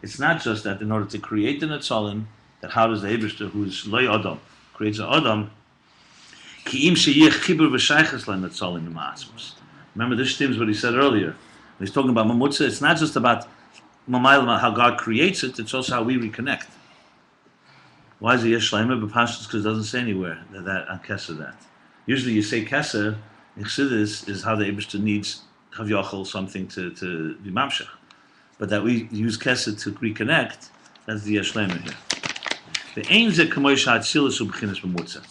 it's not just that in order to create the Netzalim, that how does the Eibishter, who's Loi Adam, creates an Adam, Ki'im sheyich chibur v'shayches le'Netzalim ma'atzmos. Remember, this stems what he said earlier. He's talking about Mamutza. It's not just about how God creates it, it's also how we reconnect. Why is it Yesh Shleimer? Because it doesn't say anywhere that on Keser that. Usually you say Keser, in Chassidus, is how the Eibishter needs Chav something to be Mamshech. But that we use Keser to reconnect, that's the Yesh Shleimer here. The Ein Ze K'moy Sha'atzilus U'B'chinas Mamutza.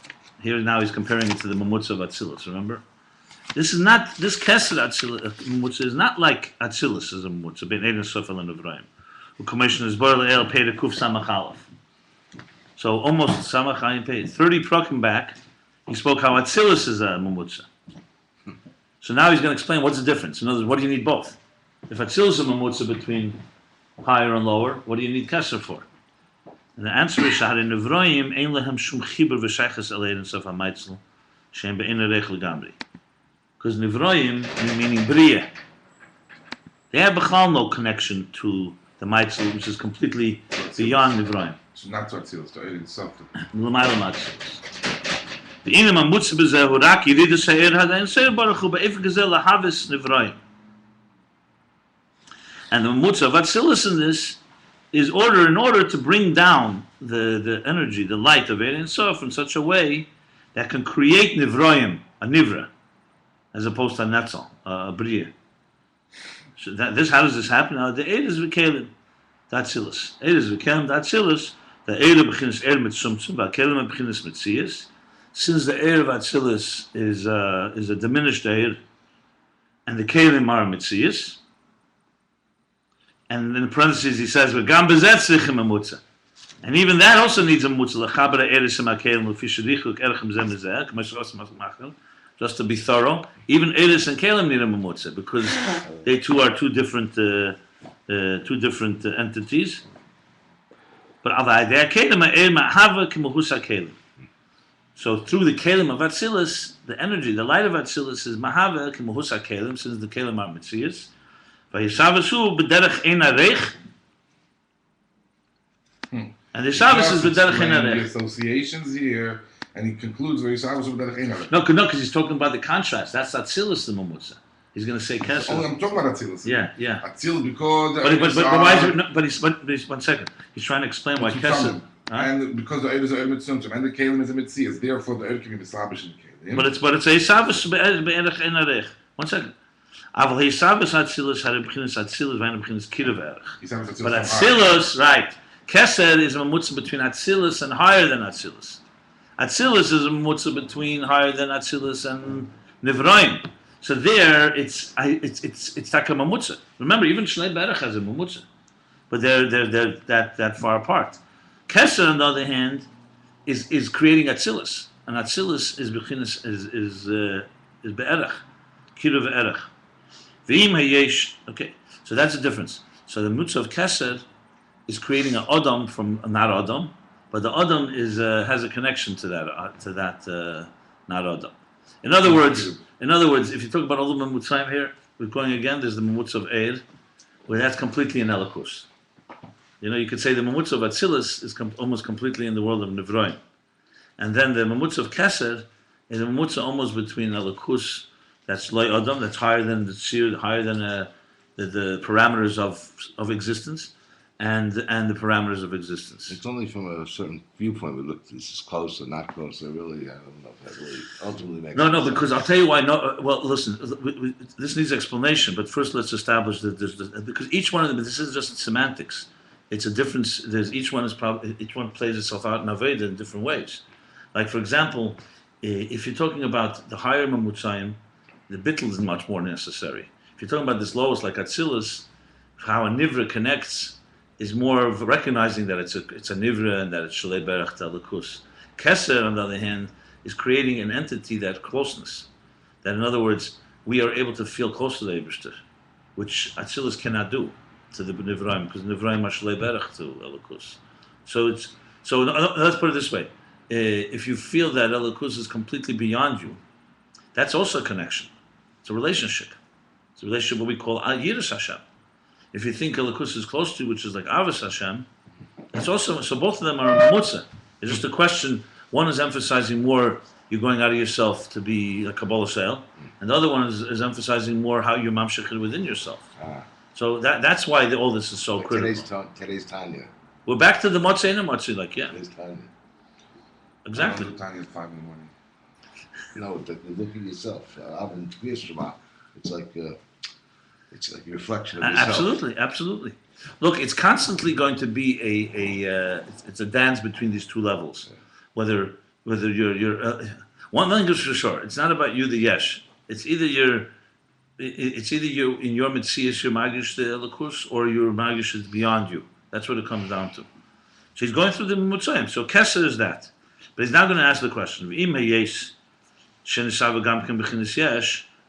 Here now he's comparing it to the Mamutza of Atzilus, remember? This Keser Atzilus is not like Atzilus as a Mamutza, Ben Eden Sofel and Evrayim. U'Komishon is Bar Le'el Pei Kuf Samach Aleph. So almost Samach Ayin Beis. 30 prakim back, he spoke how Atzilus is a Mamutza. So now he's going to explain what's the difference. In other words, what do you need both? If Atzilus is a Mamutza between higher and lower, what do you need Keser for? And the answer is Shahar in Evrayim Ein Lehem Shum Chibur V'Shayches Alein Sof HaMaitzl Shem Be'en Erech L'Gamri. Because Evrayim, meaning Bria, they have no connection to the Maitzl, which is completely beyond Evrayim. So not to Atzilus, to Eid something. L'mayla Matzilus. The Inem HaMutz B'zeh Hu Rak Yiridas HaEr Hadayin Seir Baruch Hu Be'ef Gezel Lahavis Evrayim. And the Mamutza of Atzilus in this is in order to bring down the energy, the light of Ein Sof in such a way that can create Nivroim, a Nivra, as opposed to a Netzal, a Bria. So how does this happen? Now, the Eid is V'kelim, Atzilus. Eid is V'kelim, Atzilus. The Eid of B'chinas Er Mitzumtzum, V'kelim of B'chinas Mitzias. Since the Eid of Atzilus is a diminished Eid, and the Kelim are Mitzias, and in parentheses he says, "V'gam bezet tzrichim mamutza," and even that also needs a mamutza. L'chabara eris ha'makelim l'fishadichuk erchem zeh mezeh, k'mashros machmachel. Just to be thorough, even eris and kelim need a mamutza because they too are two different entities. But avayidei kelim ha'er ma'hava k'mahusa kelim. So through the kelim of Atzilus, the energy, the light of Atzilus is mahava k'mahusa kelim, since the kelim are mitzias. And the Shabbos is b'derech ein arech. The associations here, and he concludes where Shabbos b'derech ein arech. No, because he's talking about the contrast. That's Atzilus, the Mamutza. He's going to say Kesser. I'm talking about Atzilus. Yeah. Atzilus because. But why is it? But 1 second. He's trying to explain why Kesser. And because the Eid is a Mitzumtzum and the Kelim is a Mitzias, therefore the Eid can be Mislabish in Kelim. But it's a Shabbos b'derech ein arech. 1 second. But Atzilus, right? Kesed is a mamutza between Atzilus and higher than Atzilus. Atzilus is a mamutza between higher than Atzilus and Nivroim. So there, it's like a mamutza. Remember, even Shnei Berach has a mamutza, but they're that far apart. Kesed, on the other hand, is creating Atzilus, and Atzilus is be'erach, kiruv erach. Okay, so that's the difference. So the Mutza of Keser is creating an Adam from not Adam, but the Adam has a connection to that not Adam. In other words, if you talk about all the Mamutzaim here, we're going again. There's the Mamutza of Eir, where that's completely in Elikus. You could say the Mamutza of Atzilus is almost completely in the world of Nevroim, and then the Mamutza of Keser is a Mamutza almost between Elikus. That's Loi Adam, that's higher than the Tzir, higher than the parameters of existence, and the parameters of existence. It's only from a certain viewpoint we look. This is close or not close. Really, I don't know if that really ultimately makes sense. No, because I'll tell you why. No, well, listen, this needs explanation. But first, let's establish that because each one of them. This is just semantics. It's a difference. Each one plays itself out in Aveda in different ways. Like for example, if you're talking about the higher Mamutzayim, the bittul is much more necessary. If you're talking about this lowest, like Atzilus, how a nivra connects is more of recognizing that it's a nivra and that it's shalei berach talakus. Keser, on the other hand, is creating an entity that closeness. That, in other words, we are able to feel close to the Eibishter, which Atzilus cannot do to the nivraim, because nivraim are shalei berach to elikus. So let's put it this way: if you feel that elikus is completely beyond you, that's also a connection. It's a relationship. It's a relationship what we call Yiras Hashem. If you think Elikus is close to you, which is like Avos Hashem, it's also, so both of them are Mutza. It's just a question, one is emphasizing more you're going out of yourself to be a Kabbalah sale, and the other one is emphasizing more how you're mamshechid within yourself. So that's why all this is so Like critical. Today's Tanya. We're back to the Motzei and Motzei, like, yeah, Today's Tanya. exactly. I don't do Tanya at 5 in the morning. No, look at yourself. Avin Shema. It's like a reflection of yourself. Absolutely. Look, it's constantly going to be it's a dance between these two levels. Whether you're one thing is for sure, it's not about you, the yesh. It's either you in your mitzias your magish the elikus, or your magish is beyond you. That's what it comes down to. So he's going through the mutzayim. So Kesser is that, but he's now going to ask the question. I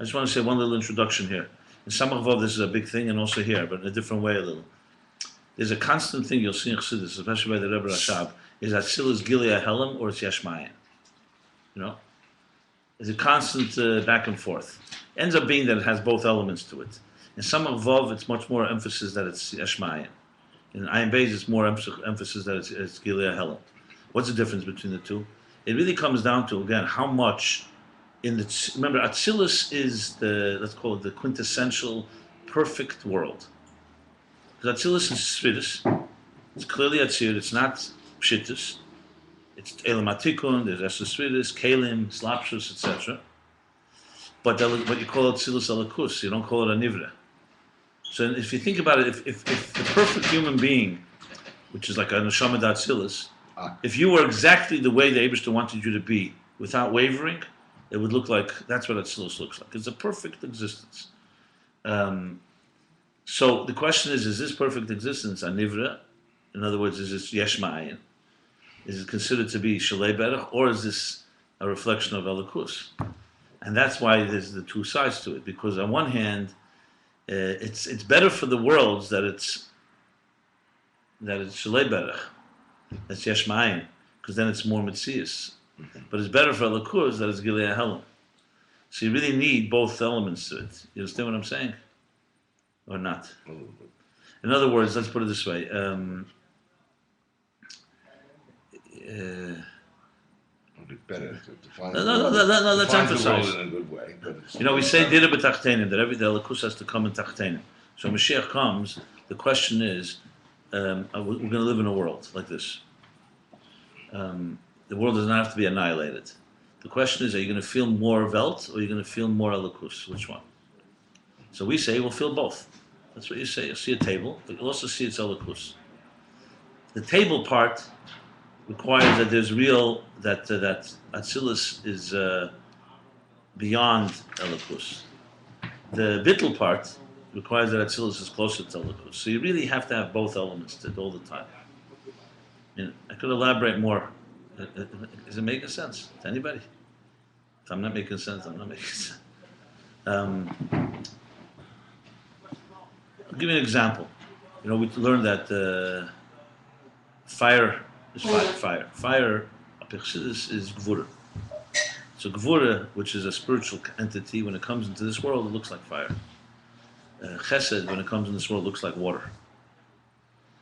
just want to say one little introduction here. In Samachvov, this is a big thing, and also here, but in a different way a little. There's a constant thing you'll see in Chassidus, especially by the Rebbe Rashab, is that Atzilus Gilead Helam or it's Yesh Mayan. You know? There's a constant back and forth. It ends up being that it has both elements to it. In Samachvov, it's much more emphasis that it's Yesh Mayan. In Ayin Beis, it's more emphasis that it's Gilead Helam. What's the difference between the two? It really comes down to, again, how much remember, Atzilus is let's call it the quintessential perfect world. Because Atzilus is Svidus. It's clearly Atzir, it's not Pshittus. It's Elam Atikun, there's Esesvidus, Kalim, Slapshus, etc. But you call it Atzilus Alakus, you don't call it a Nivra. So if you think about it, if the perfect human being, which is like a Neshama Atzilus, if you were exactly the way the Eibishter wanted you to be, without wavering, it would look like, that's what Atzilus looks like. It's a perfect existence. So the question is this perfect existence a Nivra? In other words, is this Yesh Ma'ayin? Is it considered to be Shalei Berach, or is this a reflection of Elikus? And that's why there's the two sides to it. Because on one hand, it's better for the worlds that it's Shalei Berach, that's Yesh Ma'ayin, because then it's more Metzias. But it's better for Elikus that it's Gilead Helam. So you really need both elements to it. You understand what I'm saying? Or not? In other words, let's put it this way. Better to define no, let's emphasize. in a good way. We say Dira b'tachtenim, that every Elikus has to come in tachtenim. So Mashiach comes, the question is, we're going to live in a world like this. The world does not have to be annihilated. The question is, are you going to feel more Welt or are you going to feel more Elikus? Which one? So we say we'll feel both. That's what you say. You'll see a table, but you'll also see its Elikus. The table part requires that there's that Atzilus is beyond Elikus. The Bittul part requires that Atzilus is closer to Elikus. So you really have to have both elements to it all the time. I could elaborate more. Is it making sense to anybody? If I'm not making sense, I'm not making sense. I'll give you an example. We learned that fire is fire. Fire, Apechsidis, is Gvura. So Gvura, which is a spiritual entity, when it comes into this world, it looks like fire. Chesed, when it comes in this world, looks like water.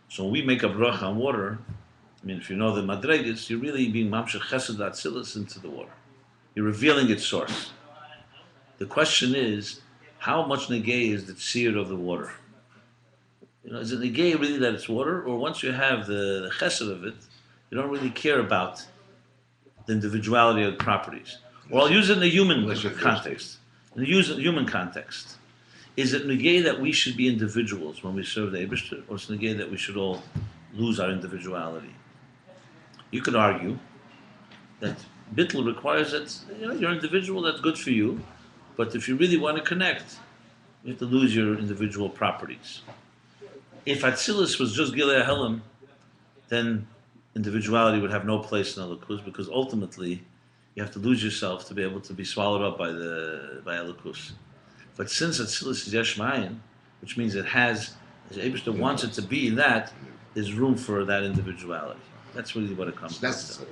So when we make a bracha on water, if you know the Madregas, you're really being Mamshech Chesed Atzilus into the water. You're revealing its source. The question is, how much negay is the tzir of the water? Is it negay really that it's water, or once you have the chesed of it, you don't really care about the individuality of the properties? Or I'll use it in the human context. In the human context, is it negay that we should be individuals when we serve the Eibishter, or is it negay that we should all lose our individuality? You could argue that Bittul requires that you're individual, that's good for you, but if you really want to connect, you have to lose your individual properties. If Atzilus was just Gilead Helam, then individuality would have no place in Elikus, because ultimately you have to lose yourself to be able to be swallowed up by Elikus. But since Atzilus is Yesh Ma'ayin, which means it has, as Eibishter wants it to be that, there's room for that individuality. That's really what it comes down to.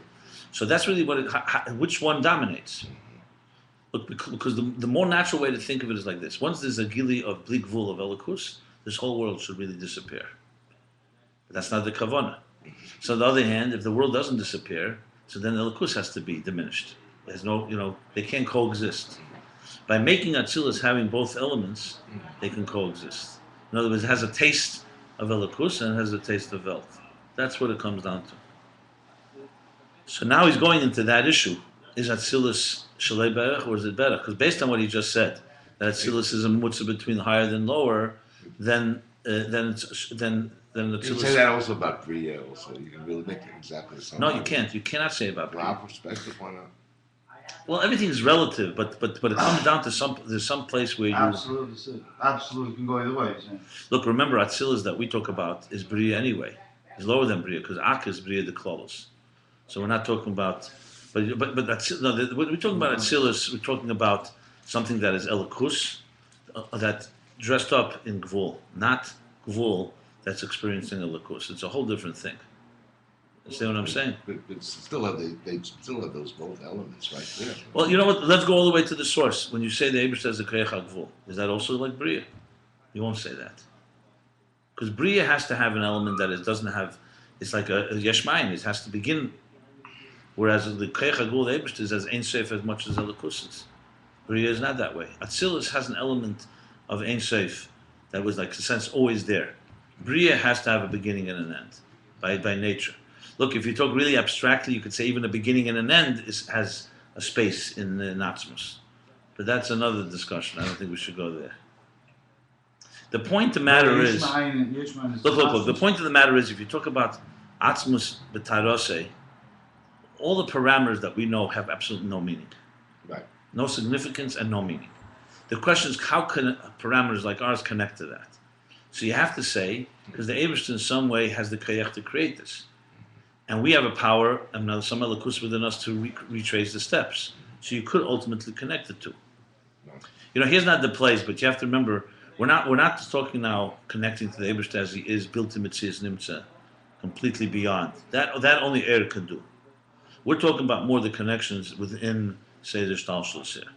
So that's really which one dominates. Look, because the more natural way to think of it is like this. Once there's a gili of bli gvul of Elikus, this whole world should really disappear. But that's not the kavanah. So on the other hand, if the world doesn't disappear, so then Elikus has to be diminished. There's no, they can't coexist. By making Atzilus having both elements, they can coexist. In other words, it has a taste of Elikus and it has a taste of Welt. That's what it comes down to. So now he's going into that issue. Is Atzilus Shalei Berech or is it better? Because based on what he just said, that Atzilus is a mutzah between higher than lower, then Atzilus. You can say that also about Bria. Also, you can really make it exactly the same. No, you can't. You cannot say about From Bria. our perspective, why not? Well, everything is relative, but it comes down to there's some place where you Absolutely can go either way. Yeah. look. Remember, Atzilus that we talk about is Bria anyway. It's lower than Bria because Ak is Bria the Klolos. So we're not talking about, but that's no. We're talking about Atzilus. We're talking about something that is Elikus, that dressed up in Gvul, not Gvul that's experiencing Elikus. It's a whole different thing. You see what I'm saying? But still they still have those both elements right there. Well, you know what? Let's go all the way to the source. When you say the Abish says the Koyach HaGvul, is that also like Bria? You won't say that. Because Bria has to have an element that it doesn't have, it's like a Yeshmayim, it has to begin. Whereas the Koyach HaGvul, the Abish is as Ein Sof as much as Elikus is. Bria is not that way. Atzilus has an element of Ein Sof that was like, in a sense, always there. Bria has to have a beginning and an end, by nature. Look, if you talk really abstractly, you could say even a beginning and an end has a space in the Natsmus. But that's another discussion. I don't think we should go there. The point of the matter is... Look. The point of the matter is, if you talk about Atzmus B'Tarose, all the parameters that we know have absolutely no meaning. Right. No significance and no meaning. The question is, how can parameters like ours connect to that? So you have to say, because the Eibishter in some way has the koyach to create this. And we have a power, and now some Elikus within us to retrace the steps. So you could ultimately connect the two. You know, here's not the place, but you have to remember, we're not just talking now connecting to the Eibishter as he is, built in Mitzias Nimtza, completely beyond. That only Er can do. We're talking about more the connections within, say, the Shtalshlus here.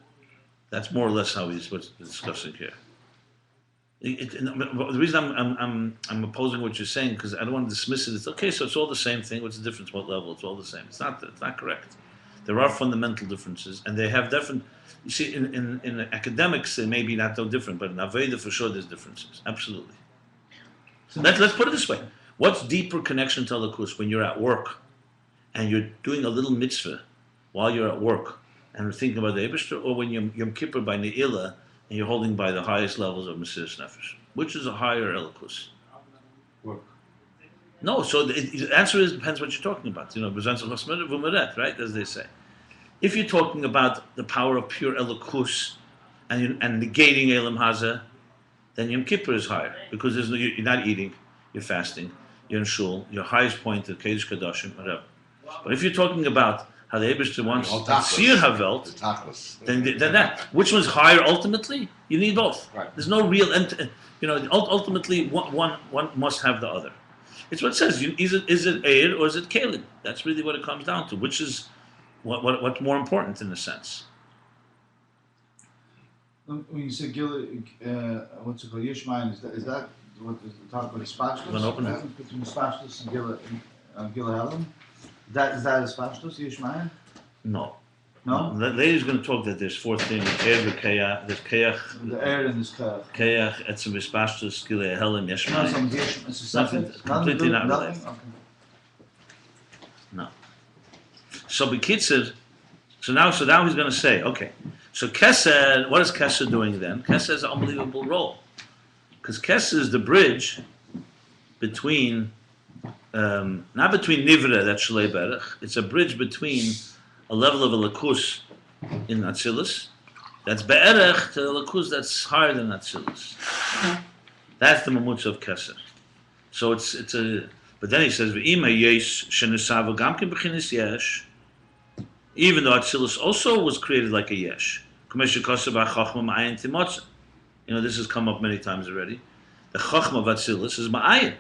That's more or less how he's what's discussing here. The reason I'm opposing what you're saying, because I don't want to dismiss it. It's okay, so it's all the same thing. What's the difference? What level? It's all the same. It's not correct. There are fundamental differences, and they have different. You see, in academics, they may be not so different, but in Aveda for sure there's differences. Absolutely. So let's put it this way: what's deeper connection to Elikus when you're at work, and you're doing a little mitzvah while you're at work, and you're thinking about the Eibishter, or when you're Yom Kippur by Ne'ilah, and you're holding by the highest levels of Mesiras Nefesh? Which is a higher Elikus? Work. No, so the answer is depends what you're talking about. You know, right, as they say. If you're talking about the power of pure Elikus and negating Elam Haza, then Yom Kippur is higher because you're not eating, you're fasting, you're in shul, your highest point of Kodesh Kadoshim, whatever. But if you're talking about how the Eibishter wants Sir Havelt, then that. Which one's higher ultimately? You need both. Right. There's no real, ultimately one must have the other. It's what it says. Is it Eir or is it Kalim? That's really what it comes down to. Which is what's more important in a sense. When you say Gila, what's it called, Yishmael, is that what is the talk about Spashtus? Between Spashtus and Gila Helen? Is that a Spashtus, Yishmael? No. No? The lady's going to talk that there's four things. There's Keach, The air in this Keach. Keach, Etzem Vespashtus, Gilei Helim, No, Yeshmai. some it's a separate. Completely not Nothing? related. Okay. No. So Bekitzer, so now he's going to say, okay, so Kesed, what is Kesed doing then? Kesed has an unbelievable role. Because Kesed is the bridge between, not between Nivra, that's Shalei Berech, it's a bridge between a level of a Lakus in Atzilus, that's Be'erech to a Lakus that's higher than Atzilus. That's the Mamutz of Kesed. So it's a, but then he says, V'ima yesh shenesav gamkin b'chinis yesh, even though Atzilus also was created like a yesh. This has come up many times already. The Chachma of Atzilus is Ma'ayin.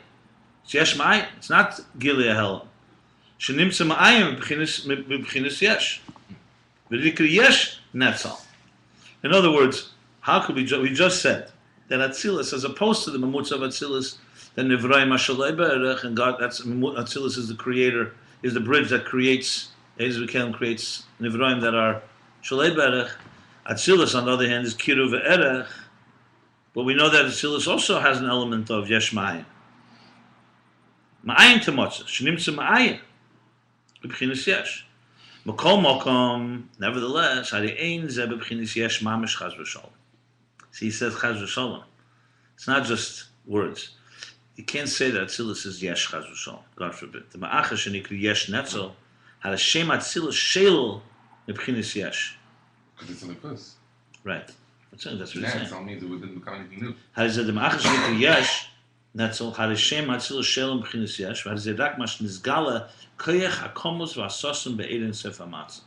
It's yesh Ma'ayin. It's not Gilead Helam. Shenimtza Ma'ayin b'chinis yesh. V'dikri yesh netzal. In other words, how could we just said that Atzilus, as opposed to the Mamutz of Atzilus, the Nivraim Ashalei Be'erech, and God, Atzilus is the creator, is the bridge that creates, Ezra creates Nivraim that are Shalei Be'erech. Atzilus, on the other hand, is Kiru Ve'erech, but we know that Atzilus also has an element of Yesh Ma'ayin. Ma'ayin Temotza, Shnimtza Ma'ayin, B'Bchinas Yesh. Makom Mokom, nevertheless, Hari Ein Ze B'Bchinas Yesh Mamish Chaz V'Shalom. See, he says Chaz V'Shalom. It's not just words. You can't say that Atzilus is Yesh Chaz V'Shalom, God forbid. The Ma'acha Shenikri Yesh Netzel had a Shem Atzilus Shel B'Bchinas Yesh. Because it's in the kus. Right. That's what he's Yeah, saying. it means it wouldn't become anything new. How does it the Ma'acha Shenikri Yesh Netzel had a Shem Atzilus Shel B'Bchinas Yesh? How does it Rak Mash Nizgala Koyach HaKomus V'Asosim Be'erin Sefer Matzah?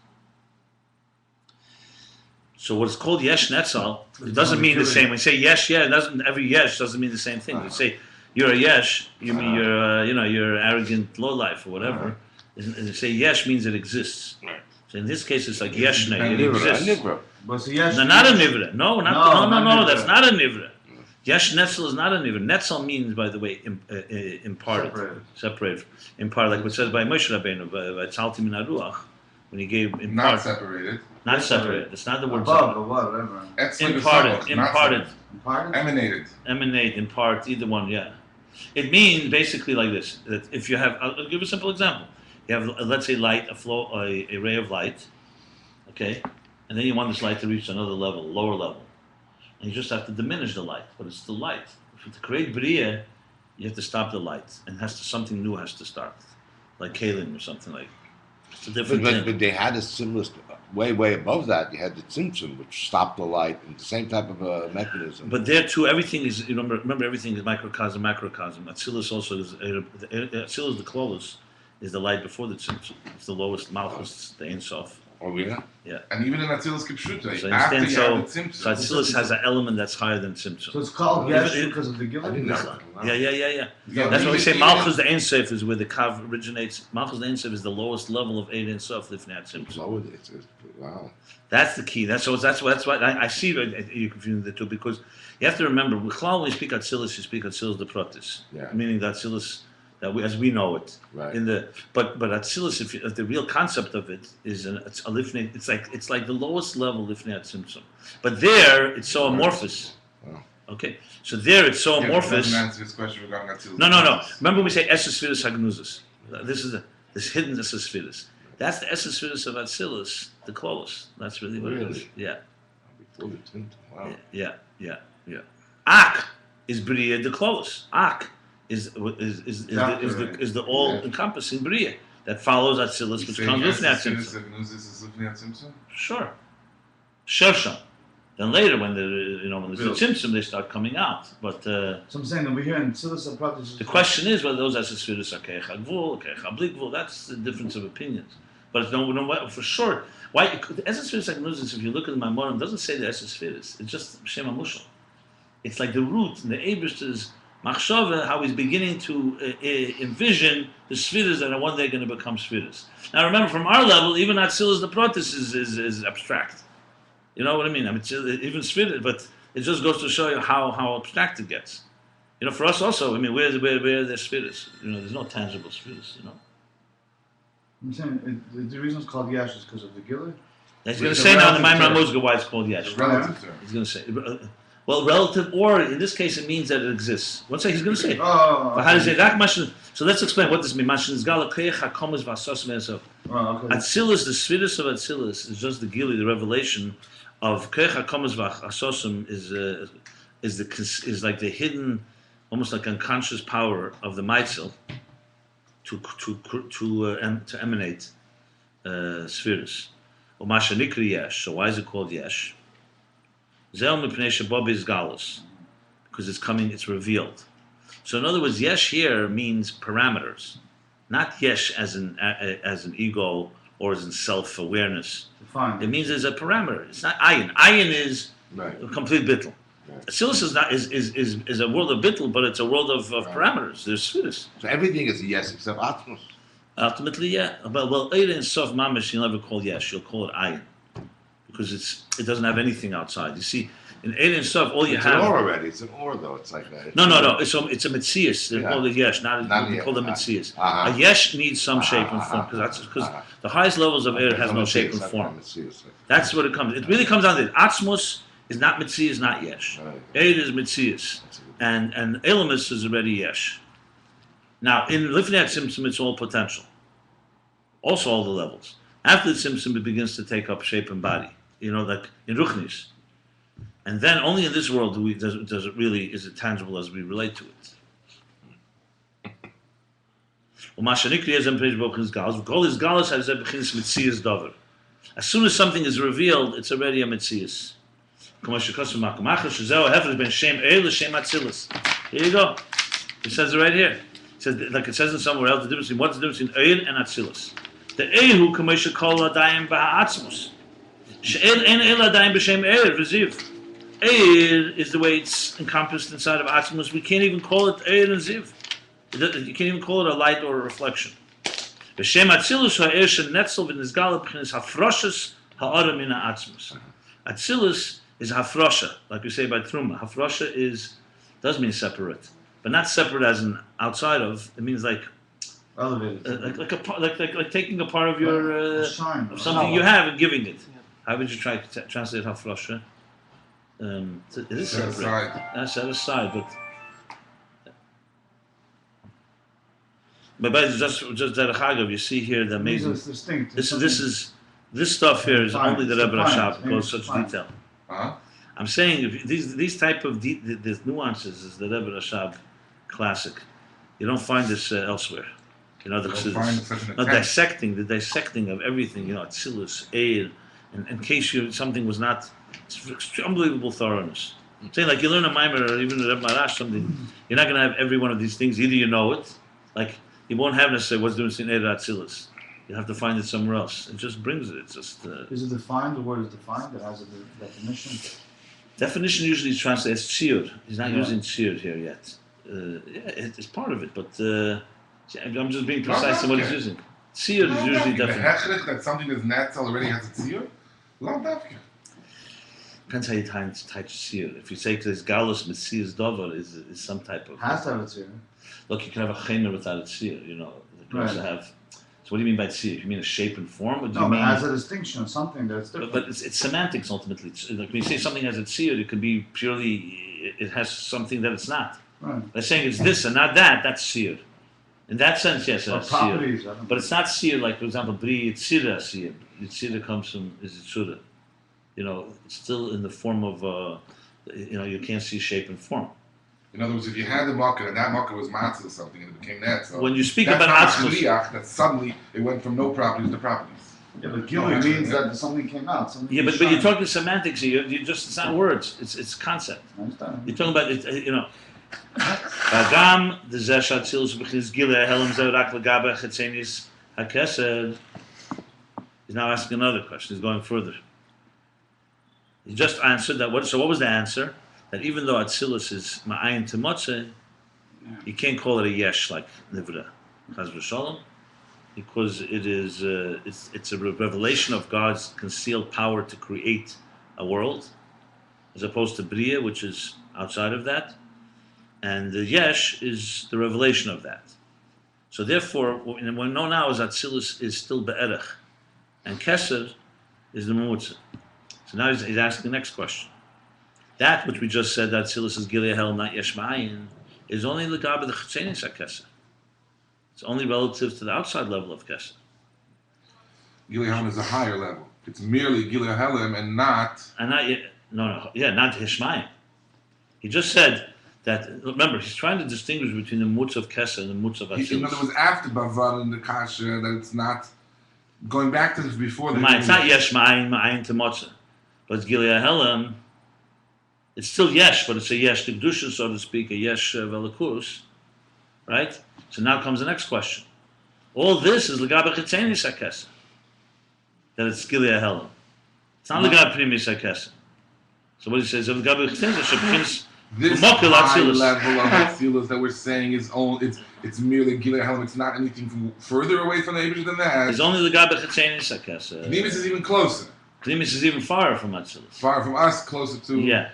So what's called Yesh Netzel, it doesn't mean the same. When you say Yesh, yeah, it doesn't, every Yesh doesn't mean the same thing. You say you're a Yesh, you mean you're arrogant lowlife or whatever. And you say Yesh means it exists. Right. So in this case, it's like Yeshne, it Nivra, exists. Nivra. But so Yesh. No, not a Nivra. No, No, that's not not a Nivra. Yesh Netzel is not a Nivra. Netzel means, by the way, imparted. Separated. Imparted, like what says by Moshe Rabbeinu, by Tzalti Min HaRuach, when he gave Not imparted. separated. Not separated. It's not the word Above separated. or whatever. Imparted. Imparted. Imparted? Emanated. Emanate, impart, either one, yeah. It means basically like this, that if you have, I'll give you a simple example. You have, let's say, light, a ray of light, okay? And then you want this light to reach another level, lower level. And you just have to diminish the light, but it's still light. To create Bria, you have to stop the light, and something new has to start, like Kalim or something like. It's a different thing. But they had a similar, way above that. You had the Tzimtzum, which stopped the light, and the same type of mechanism. But there too, everything is. You remember, everything is microcosm, macrocosm. Atzilus also is. Atzilus, the Klolos, is the light before the Tzimtzum. It's the lowest. Malchus, the Ein Sof. Oh yeah. Yeah. And even in Atzilus Kipshuta, So after instead, you so have the Tzimtzum. Atzilus has an element that's higher than Tzimtzum. So it's called Well, Yesh it- because of the I Gilad? didn't know that. Wow. Yeah. Yeah, That's why we say even- Malchus the Ein Sof is where the Kav originates. Malchus the Ein Sof is the lowest level of Ein Sof Lifnei Tzimtzum. So wow. That's the key. That's why I see that you're confusing the two, because you have to remember, when we speak Atzilus, you speak Atzilus the Protis, Yeah. meaning the Atzilus that as we know it. Right. But Atzilus, if the real concept of it is it's a lifnei, it's like the lowest level lifnei Tzimtzum. But there it's so amorphous. Wow. Okay, so there it's so Yeah, but it amorphous. doesn't answer this question regarding Atzilus. No. Remember when we say Esesphiris Hagnuzis? This is this hidden Esesphiris. That's the Esesphiris of Atzilus, the Klolos. That's really what it is. Really? Yeah. Before the Tzimtzum. Wow. Yeah. Ak is Bria the Klolos. Ak is the all encompassing Bria that follows Atzilus, which comes with Atzilus. Sure. Shersham. Then later, when there's the Tzimtzum, they start coming out. But So I'm saying over here in Tzilus and Pratis. the question is whether those Esesphiris are Keich HaGvul, Keich HaBli Gvul. That's the difference of opinions. But no, for sure. Why the Esesphiris Hagnuzis, if you look at the Maimonim, doesn't say the Esesphiris. It's just Shem HaMushal. It's like the root, the Eibishter's Machshava, how he's beginning to envision the Sphiris that are one day going to become Sphiris. Now remember, from our level, even Atzilus the Protis is abstract. You know what I mean? I mean, even Sphiris, but it just goes to show you how abstract it gets. For us also, I mean, where are the Sphiris? There's no tangible Sphiris, I'm saying the reason it's called Yesh is because of the Gilad? He's going to say now in the relative Maimon term. Mozga why it's called Yesh. Relative term. He's going to say, well, relative, or in this case, it means that it exists. What's that he's going to say? Oh, But how does it? So let's explain what this means. Mashin is gala keich hakomas vasos meso. Oh, okay. Atzilus, the Sphiris of Atzilus, is just the Gili, the revelation of keich hakomas vasosim is like the hidden, almost like unconscious power of the Meitzel to emanate Sphiris. Or Masha Nikri Yesh. So why is it called Yesh? Zel mipnei shebob is galus, because it's revealed. So in other words, Yesh here means parameters, not Yesh as an ego or as in self-awareness. Fine. It means there's a parameter. It's not Ayin. Ayin is Right. a complete bittul. Right. Atzilus is a world of bittul, but it's a world of parameters. There's spheres. So everything is a yes except Atmos. Ultimately, yeah. Well, Eira and Sof Mamish, you'll never call Yesh. You'll call it Ayin, because it doesn't have anything outside. You see, In Ein Sof, all you It's an have. or already. It's an or though. It's like that. No. It's a Metzias. They call it Yesh, not we call them Metzias. A Yesh needs some shape and form because the highest levels of air has no shape and form. That's what it comes. It really comes down to it. Atzmus is not Metzias, not Yesh. Air is Metzias, and Elamus is already Yesh. Now in Lifnei Tzimtzum, it's all potential. Also all the levels. After the Tzimtzum, it begins to take up shape and body. Like in Ruchnis. And then only in this world does it really, is it tangible as we relate to it. As soon as something is revealed, it's already a Metzias. Here you go. It says it right here. It says, like it says in somewhere else, what's the difference between Eir and Atzilus? The Eihu Kamesha Kol Adayim Ba'atzmus. She'el En El Adayim B'Shem Eir V'Ziv. Eir is the way it's encompassed inside of Atzilus. We can't even call it Eir and Ziv. You can't even call it a light or a reflection. B'Shem Atzilus ha'Eir she'netzel v'nizgal b'chinas hafroshes ha'adam min ha'atzmus. Atzilus is hafrosha, like we say by Truma. Hafrosha does mean separate, but not separate as an outside of. It means like Elevated. like taking a part of your shine, of something you have and giving it. How would you try to translate hafrosha? It is Set separate. aside. Set aside, but just that Chagav, you see here the amazing. Distinct. This stuff here is only the Rebbe Rashab goes such detail. Uh-huh. I'm saying if these type of these nuances is the Rebbe Rashab classic. You don't find this elsewhere. The dissecting of everything. Atzilus, Eir, and in case something was not, it's unbelievable thoroughness. I'm saying like you learn a Maimer or even a Rebbe Marash something, you're not going to have every one of these things. Either you know it, like you won't have necessarily what's doing in Eir Atzilus. You have to find it somewhere else. It just brings it. It's just. Is it defined? The word is defined. It has a definition. Definition usually translates as tziyur. He's not using tziyur here yet. It's part of it, but I'm just being precise in what he's using. Tziyur is usually definite. That something that's natural already has a tziyur? Depends how you tie tziyur. If you say this galus with tziyur's dover is some type of. Has to have a tziyur. Look, you can have a chemer without a tziyur. The can also have. So what do you mean by tziyur? You mean a shape and form? Or do you mean, it has a distinction, something that's different. But it's semantics ultimately. Like when you say something has a tziyur, it could be purely, it has something that it's not. Right. They're saying it's this and not that, that's tziyur. In that sense, yes, it's tziyur. But it's not tziyur like, for example, bri yitzira tziyur. Yitzira comes from yitzura. It's still in the form of, you can't see shape and form. In other words, if you had the makkah and that makkah was matzah or something and it became that, so when you speak about atzmus, that suddenly it went from no properties to properties. Yeah, but gilui means that something came out. But you're talking semantics here. It's not words. It's concept. I understand. You're talking about it. Bagam the zeshat tzilus b'chiz gilei helam zerak legabe chetzenis hakesed. He's now asking another question. He's going further. He just answered that. So what was the answer? That even though Atzilus is ma'ayin to motzeh, you can't call it a yesh like nivra, chas v'shalom, because it is it's a revelation of God's concealed power to create a world, as opposed to bria, which is outside of that, and the yesh is the revelation of that. So therefore, what we know now is Atzilus is still be'erech, and keser is the mutzeh. So now he's asking the next question. That which we just said, that Atzilus is Gilei Hel, not Yesh Ma'ayin, is only L'gabe the Chetzenis HaKeser. It's only relative to the outside level of Keser. Gilei Hel is a higher level. It's merely Gilei Helim and not... not Yesh Ma'ayin. He just said that, remember, he's trying to distinguish between the Mutz of Keser and the Mutz of Atzilus. In other words, after Bavan and the Kasha, that it's not... Going back to this before... It's not Yesh Ma'ayin to Motzeh. But it's Gilei Helim. It's still yesh, but it's a yesh to kedusha, so to speak, a yesh velakus, right? So now comes the next question. All this is legabe chetzenis hakesa, that it's gilei helam. It's not legabe primis hakesa. So what he says, legabe chetzenis hakesa, this high level of Atzilus that we're saying is only it's merely gilei helam. It's not anything further away from the Eibush than that. It's only legabe chetzenis hakesa. Primis is even closer. Primis is even farther from Atzilus. Far from us, closer to... Yeah.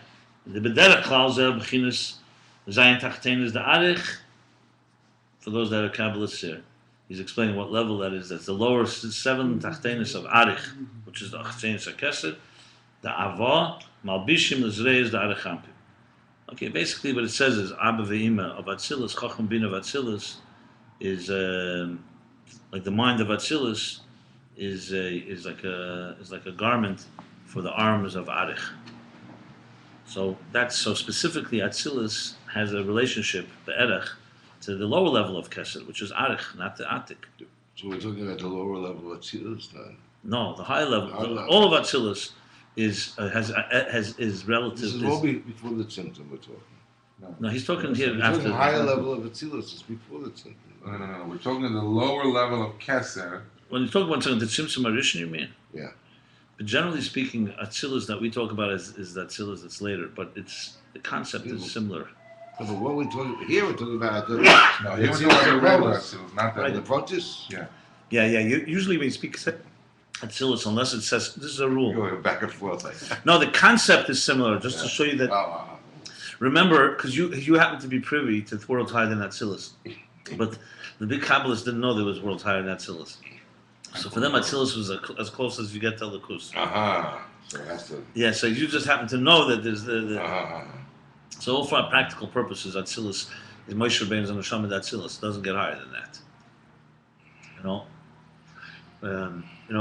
The bederach klal zer b'chinas zayin tachtein is the arich. For those that are Kabbalists here, he's explaining what level that is. That's the lower 7 tachtenis of arich, which is the achzenis hakeser. The ava malbishim l'zrei is the arichampim. Okay, basically what it says is Abba ve'ima of Atzilus, Chacham bin of Atzilus is like the mind of Atzilus is like a garment for the arms of Arich. So specifically Atzilus has a relationship, the Erech, to the lower level of Kesed, which is Arich, not the Atik. So we're talking about the lower level of Atzilus then? No, the high level. All of Atzilus is relative. This is all before the Tzimtzum we're talking. No, he's talking here We're after. talking higher level of Atzilus is before the Tzimtzum. No. We're talking at the lower level of Keser. When you talk about the Tzimtzum Arishin, you mean? Yeah. But generally speaking, Atzilus that we talk about is the Atzilus that's later, but the concept is similar. No, but what we're talking here, we're talking about the No, he was talking about the regular Atzilus, not right, the the. protis. Yeah. Yeah. Usually when you speak Atzilus, unless it says this is a rule. Going back and forth like that. No, the concept is similar. Just to show you that. Remember, because you happen to be privy to worlds higher than Atzilus, but the big Kabbalists didn't know there was worlds higher than Atzilus. So for them, Atzilus was as close as you get to Elikus. So that's the. Yeah. So you just happen to know that there's the. So for practical purposes, Atzilus is Moshe Rabbeinu's and Neshama Atzilus. It doesn't get higher than that.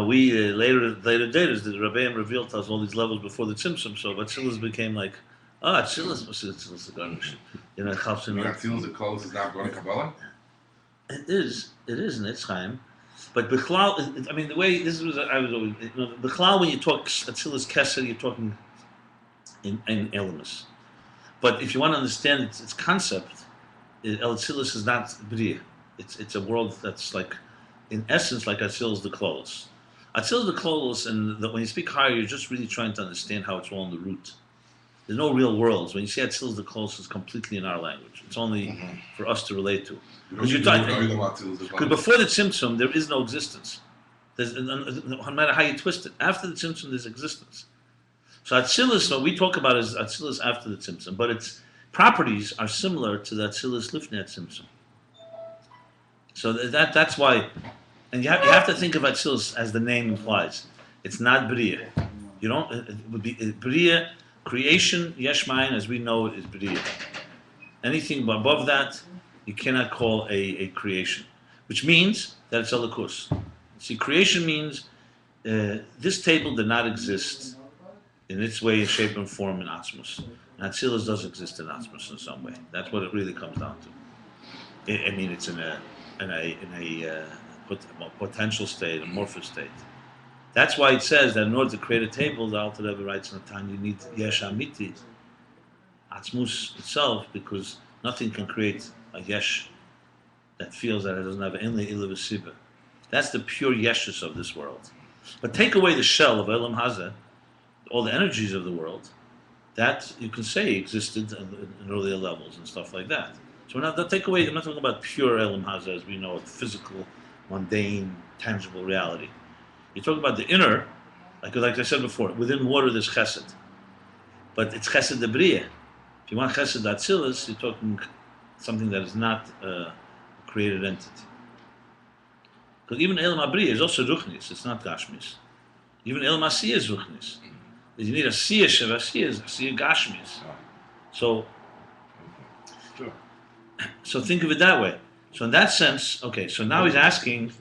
We later days the Rabbi revealed to us all these levels before the Tzimtzum. So Atzilus became like, Atzilus is garnish. Jacobson. Atzilus the close is not going to Kabbalah. It is in Yitzchayim. But Bechlal, I mean, the way this was, I was always, Bechlal, when you talk Atzilus Kesser, you're talking in Elamus. But if you want to understand its concept, Atzilus is not B'riya. It's a world that's like, in essence, like Atzilus the Klolos. Atzilus the Klolos, and when you speak higher, you're just really trying to understand how it's all in the root. There's no real worlds. When you say Atzilus the Klolos, it's completely in our language. It's only for us to relate to. Because before the Tzimtzum, there is no existence. No matter how you twist it. After the Tzimtzum, there's existence. So Atzilus, what we talk about is Atzilus after the Tzimtzum, but its properties are similar to the Atzilus Lifnei Tzimtzum. So that's why, and you have to think of Atzilus as the name implies. It's not B'riya. You don't. It would be B'riya, creation. Yesh Mayin, as we know it, is B'riya. Anything above that, you cannot call a creation, which means that it's Elikus. See, creation means this table did not exist in its way, shape, and form in Atzmus. And Atzilus does exist in Atzmus in some way. That's what it really comes down to. I mean, it's in a potential state, amorphous state. That's why it says that in order to create a table, the Alter Rebbe writes in the time, you need Yesh Amiti, Atzmus itself, because nothing can create a Yesh that feels that it doesn't have any Ila V'Siba. That's the pure Yeshus of this world. But take away the shell of Elam Hazeh, all the energies of the world, that you can say existed in earlier levels and stuff like that. So we're not talking about pure Elam Hazeh as we know it, physical, mundane, tangible reality. You're talking about the inner, like I said before, within water there's chesed. But it's chesed de b'riya. If you want chesed atzilus, you're talking something that is not a created entity. Because even Elam HaBriya is also ruchnis, it's not gashmis. Even Elam HaSiyah is ruchnis. You need a siyah shevasiyah, is siyah gashmis. So think of it that way. So in that sense, okay, so now he's saying,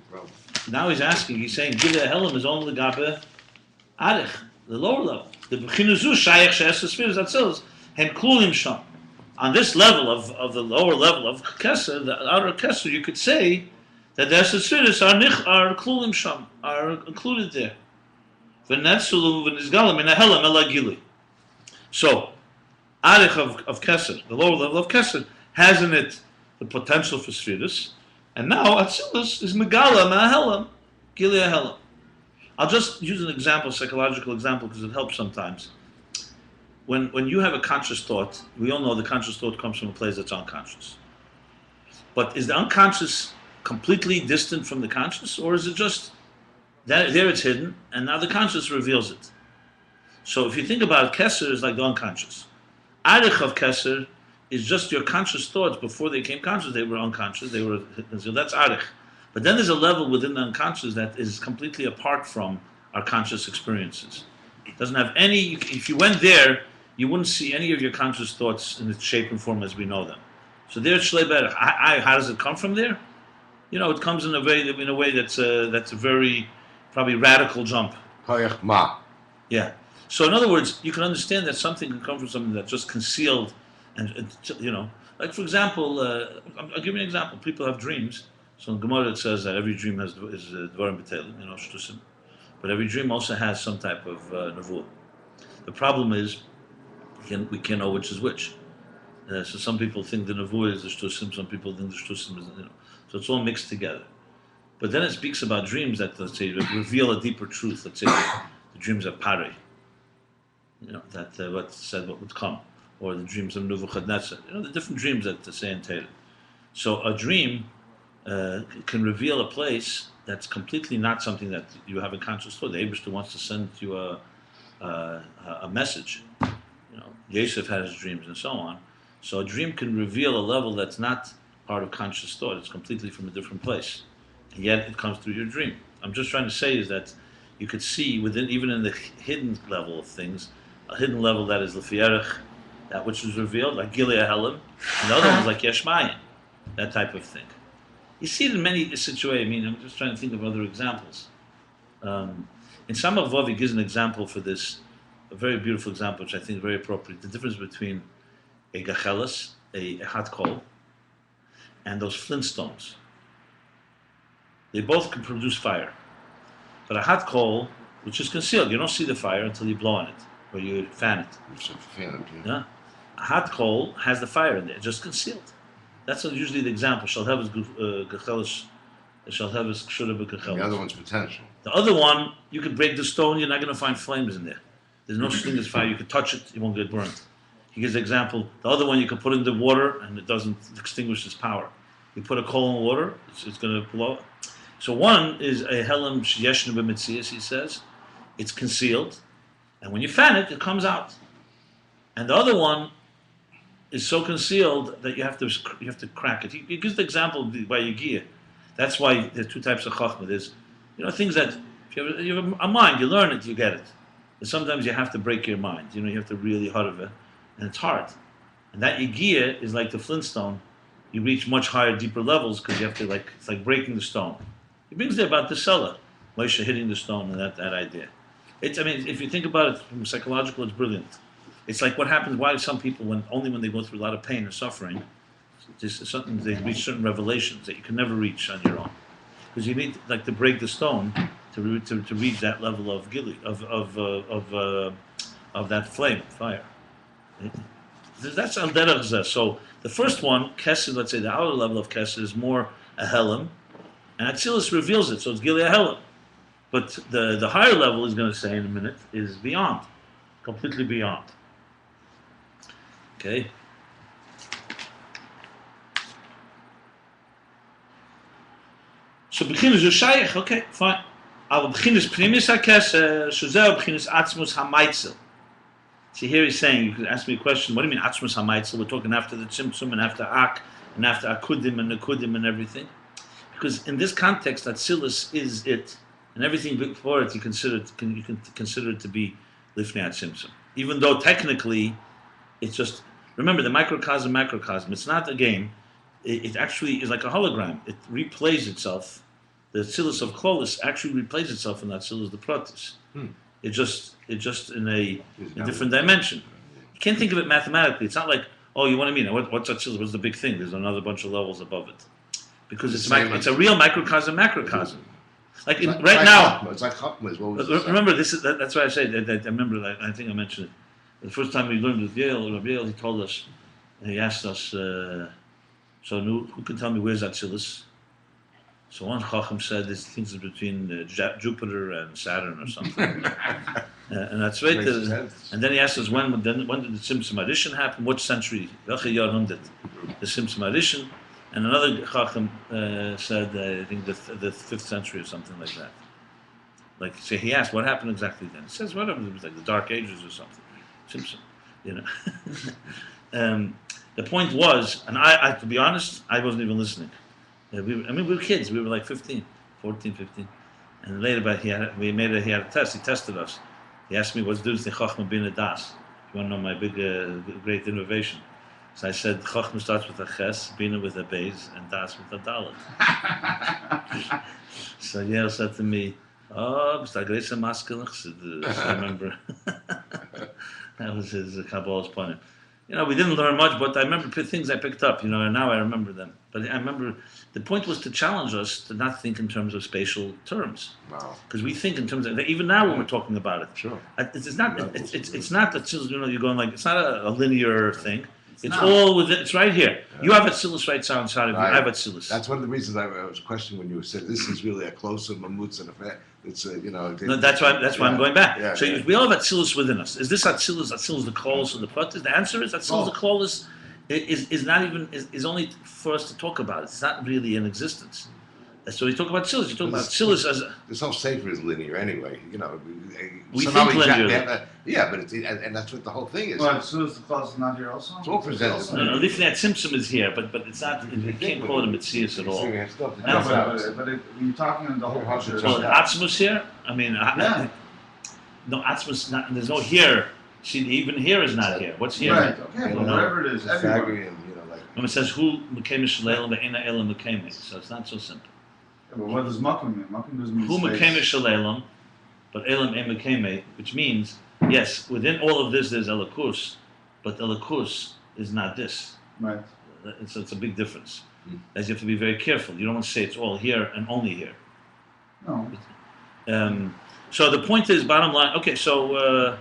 give the helam is only the gabe arich, the lower level. The b'chinuzu shayach she'es spheres atzilus hem klulim sham. On this level of the lower level of Kesser, the outer Kesser, you could say that the spheres are klulim sham, are included there. V'netzulu v'nizgalim in a helam elagili. So, arich of Kesser, the lower level of Kesser, has in it the potential for spheres, and now Atzilus is megala ma'helam, gili helam. I'll just use an example, psychological example, because it helps sometimes. When you have a conscious thought, we all know the conscious thought comes from a place that's unconscious. But is the unconscious completely distant from the conscious, or is it just that there it's hidden, and now the conscious reveals it? So if you think about it, Kesser is like the unconscious. Arich of Keser is just your conscious thoughts. Before they came conscious, they were unconscious. So that's Arich. But then there's a level within the unconscious that is completely apart from our conscious experiences. It doesn't have any. If you went there, you wouldn't see any of your conscious thoughts in its shape and form as we know them. So there's Shlei Berach. How does it come from there? It comes in a way that's a very probably radical jump. Koyach ma. Yeah. So in other words, you can understand that something can come from something that's just concealed, and like for example, I'll give you an example. People have dreams. So in Gemara it says that every dream is dvarim b'telim, shtusim, but every dream also has some type of nevuah. The problem is we can't know which is which. So some people think the nevuah is the shtusim, some people think the shtusim is so it's all mixed together. But then it speaks about dreams that, let's say, reveal a deeper truth. Let's say the dreams of Pare, that what said what would come, or the dreams of Nebuchadnezzar. The different dreams that say in Torah. So a dream can reveal a place that's completely not something that you have in conscious thought. The Eibishter wants to send you a message. Yosef had his dreams and so on. So a dream can reveal a level that's not part of conscious thought. It's completely from a different place. And yet it comes through your dream. I'm just trying to say is that you could see within, even in the hidden level of things, a hidden level that is Lefierach, that which is revealed, like Gilead Helim, and the other ones like Yeshmayin, that type of thing. You see it in many situations. I'm just trying to think of other examples. In Samach Vav, he gives an example for this, a very beautiful example, which I think is very appropriate. The difference between a gachelis, a hot coal, and those flintstones. They both can produce fire. But a hot coal, which is concealed, you don't see the fire until you blow on it, or you fan it. Yeah? A hot coal has the fire in there, just concealed. That's usually the example. The other one's potential. The other one, you could break the stone, you're not going to find flames in there. There's no such thing as fire. You could touch it, it won't get burned. He gives an example. The other one, you can put in the water, and it doesn't extinguish its power. You put a coal in water, it's going to blow. So one is a helam sheyeshnu b'metzias, he says. It's concealed, and when you fan it, it comes out. And the other one is so concealed that you have to crack it. He gives the example by Yigiyah. That's why there's two types of chachma. There's things that if you have a mind, you learn it, you get it. But sometimes you have to break your mind. You have to really hard of it, and it's hard. And that Yigiyah is like the flintstone. You reach much higher, deeper levels because you have to it's like breaking the stone. He brings there about the cellar, Moshe hitting the stone, and that idea. If you think about it from psychological, it's brilliant. It's like what happens. Why some people, only when they go through a lot of pain and suffering, they reach certain revelations that you can never reach on your own, because you need to break the stone to reach that level of gili, of that flame, fire. That's al derech zeh. So the first one, Kesed, let's say the outer level of Kesed is more a helam, and Atzilus reveals it, so it's Gilead Helim. But the higher level, he's going to say in a minute, is beyond, completely beyond. Okay. So B'chinas Yoshayach, okay, fine. Al B'chinas Primis HaKesed, Shuzeh B'chinas Atzmus HaMaitzel. See, here he's saying, you could ask me a question, what do you mean Atzmus HaMaitzel? We're talking after the Tzimtzum and after Ak and after Akudim and Nekudim and everything. Because in this context, Atzilus is it, and everything before it you can consider it to be Lifnei Tzimtzum. Even though technically, it's just, remember the macrocosm, it's not a game, it actually is like a hologram. It replays itself. The Atzilus of Klolis actually replays itself in Atzilus the Protis. It just in a different dimension. You can't think of it mathematically. It's not like, you want to mean what's Atzilus? What's the big thing? There's another bunch of levels above it, because it's a real macrocosm. Like right now, it's like Chachmas. Remember that's why I say that. I remember that. I think I mentioned it. The first time we learned with Rabbi Yale, he told us, he asked us, so who can tell me where's Atzilus? So one Chacham said this things between Jupiter and Saturn or something. And that's right. And then he asked us when did the Tzimtzum Addition happen? What century? Welche Jahrhundert? The Tzimtzum Addition. And another Chacham said, I think the 5th century or something like that. So he asked, what happened exactly then? He says, whatever, it was like the Dark Ages or something. Tzimtzum. you know. The point was, and I, to be honest, I wasn't even listening. We were kids. We were like 15, 14, 15. And later, he had a test. He tested us. He asked me, "What's the difference between Chachma Bina Das?" If you want to know my big, great innovation. So I said, Chachma starts with a Ches, Bina with a Beis, and Das with a Dalet. So Yael said to me, "Oh, bist du ein großer Maskel?" I remember. That was his Kabbalah's point. We didn't learn much, but I remember things I picked up, and now I remember them. But I remember the point was to challenge us to not think in terms of spatial terms. Wow. Because we think in terms of, even now when we're talking about it. Sure. It's not that, you're going like, it's not a linear thing. It's not. all within, it's right here. You have Atzilus right inside of you. I have Atzilus. That's one of the reasons I was questioning when you said this is really a closer mamutz and a it's No, that's why I'm going back. Yeah, So yeah. we all have Atzilus within us. Is this Atzilus the Klolos or the Pratis? The answer is Atzilus the Klolos is not even is only for us to talk about. It's not really in existence. So you talk about Atzilus. You talk about Atzilus as this whole sefer is linear anyway. We somehow think linearly. yeah, but and that's what the whole thing is. Well, as soon as the clause is not here also? It's all presented. no, Lifnei Tzimtzum is here, but it's not. You can't call it a Metzius at all. No, but when you're talking in the whole culture. Well, Atzmus here. I mean, Yeah. no Atzmus. There's no here. See, even here is not here. What's here? Right, okay, but whatever it is, everywhere. And, It says who Mekayim Shaleilam ve'ena Elam Mekayim. So it's not so simple. Yeah, but what does makom mean? Makom doesn't mean Who space. Mekayim Shaleilam, but Elam Ein Mekayim, which means yes, within all of this there's Elikus, but Elikus is not this. Right. It's a big difference. As you have to be very careful. You don't want to say it's all here and only here. No. So the point is, bottom line. Okay, so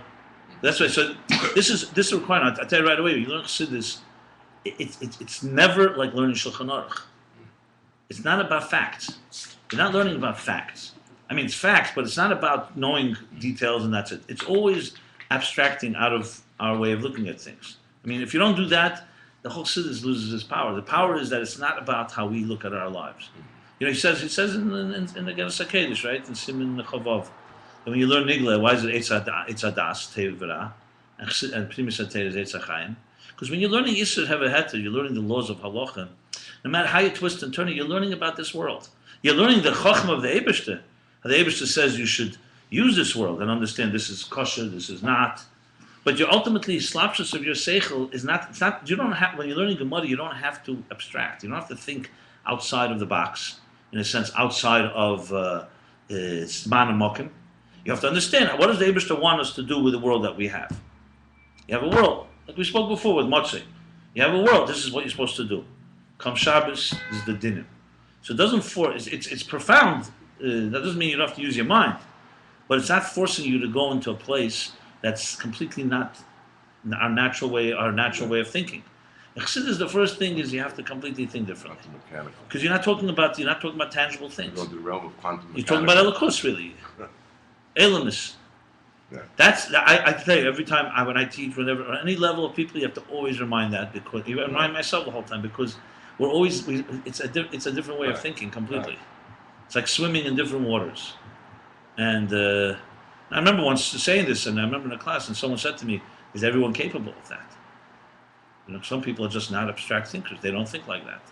that's right. So this is a requirement. I tell you right away. You learn Chassidus. It's never like learning Shulchan Aruch. It's not about facts. You're not learning about facts. I mean, it's facts, but it's not about knowing details and that's it. It's always abstracting out of our way of looking at things. I mean, if you don't do that, the whole Chassidus loses its power. The power is that it's not about how we look at our lives. He says in the Geras HaKodesh, right, in Siman Chavav, that when you learn Nigla, why is it Eitz Hadas, Tevra, and Primus HaTeir is Eitz HaChaim? Because when you're learning Yisur Hever Heter, you're learning the laws of Halacha. No matter how you twist and turn it, you're learning about this world. You're learning the Chachma of the Eibishter. How the Eibishter says you should use this world and understand this is kosher, this is not. But your ultimately slapshus of your seichel is not. It's not. You don't have when you're learning Gemara. You don't have to abstract. You don't have to think outside of the box. In a sense, outside of Zman and Mokim. You have to understand what does the Eibishter want us to do with the world that we have. You have a world. Like we spoke before with Motzei. You have a world, this is what you're supposed to do. Come Shabbos, this is the dinim. So it doesn't it's profound. That doesn't mean you don't have to use your mind. But it's not forcing you to go into a place that's completely not our natural way of thinking. Chassidus, the first thing is you have to completely think differently. Because you're not talking about tangible things. Go to the realm of quantum You're talking about Elikus, really. Elamus. Yeah. That's I tell you every time when I teach, whenever on any level of people, you have to always remind that because you remind myself the whole time because we're always it's a different way of thinking completely. Right. It's like swimming in different waters. And I remember once saying this, and I remember in a class, and someone said to me, "Is everyone capable of that?" Some people are just not abstract thinkers. They don't think like that.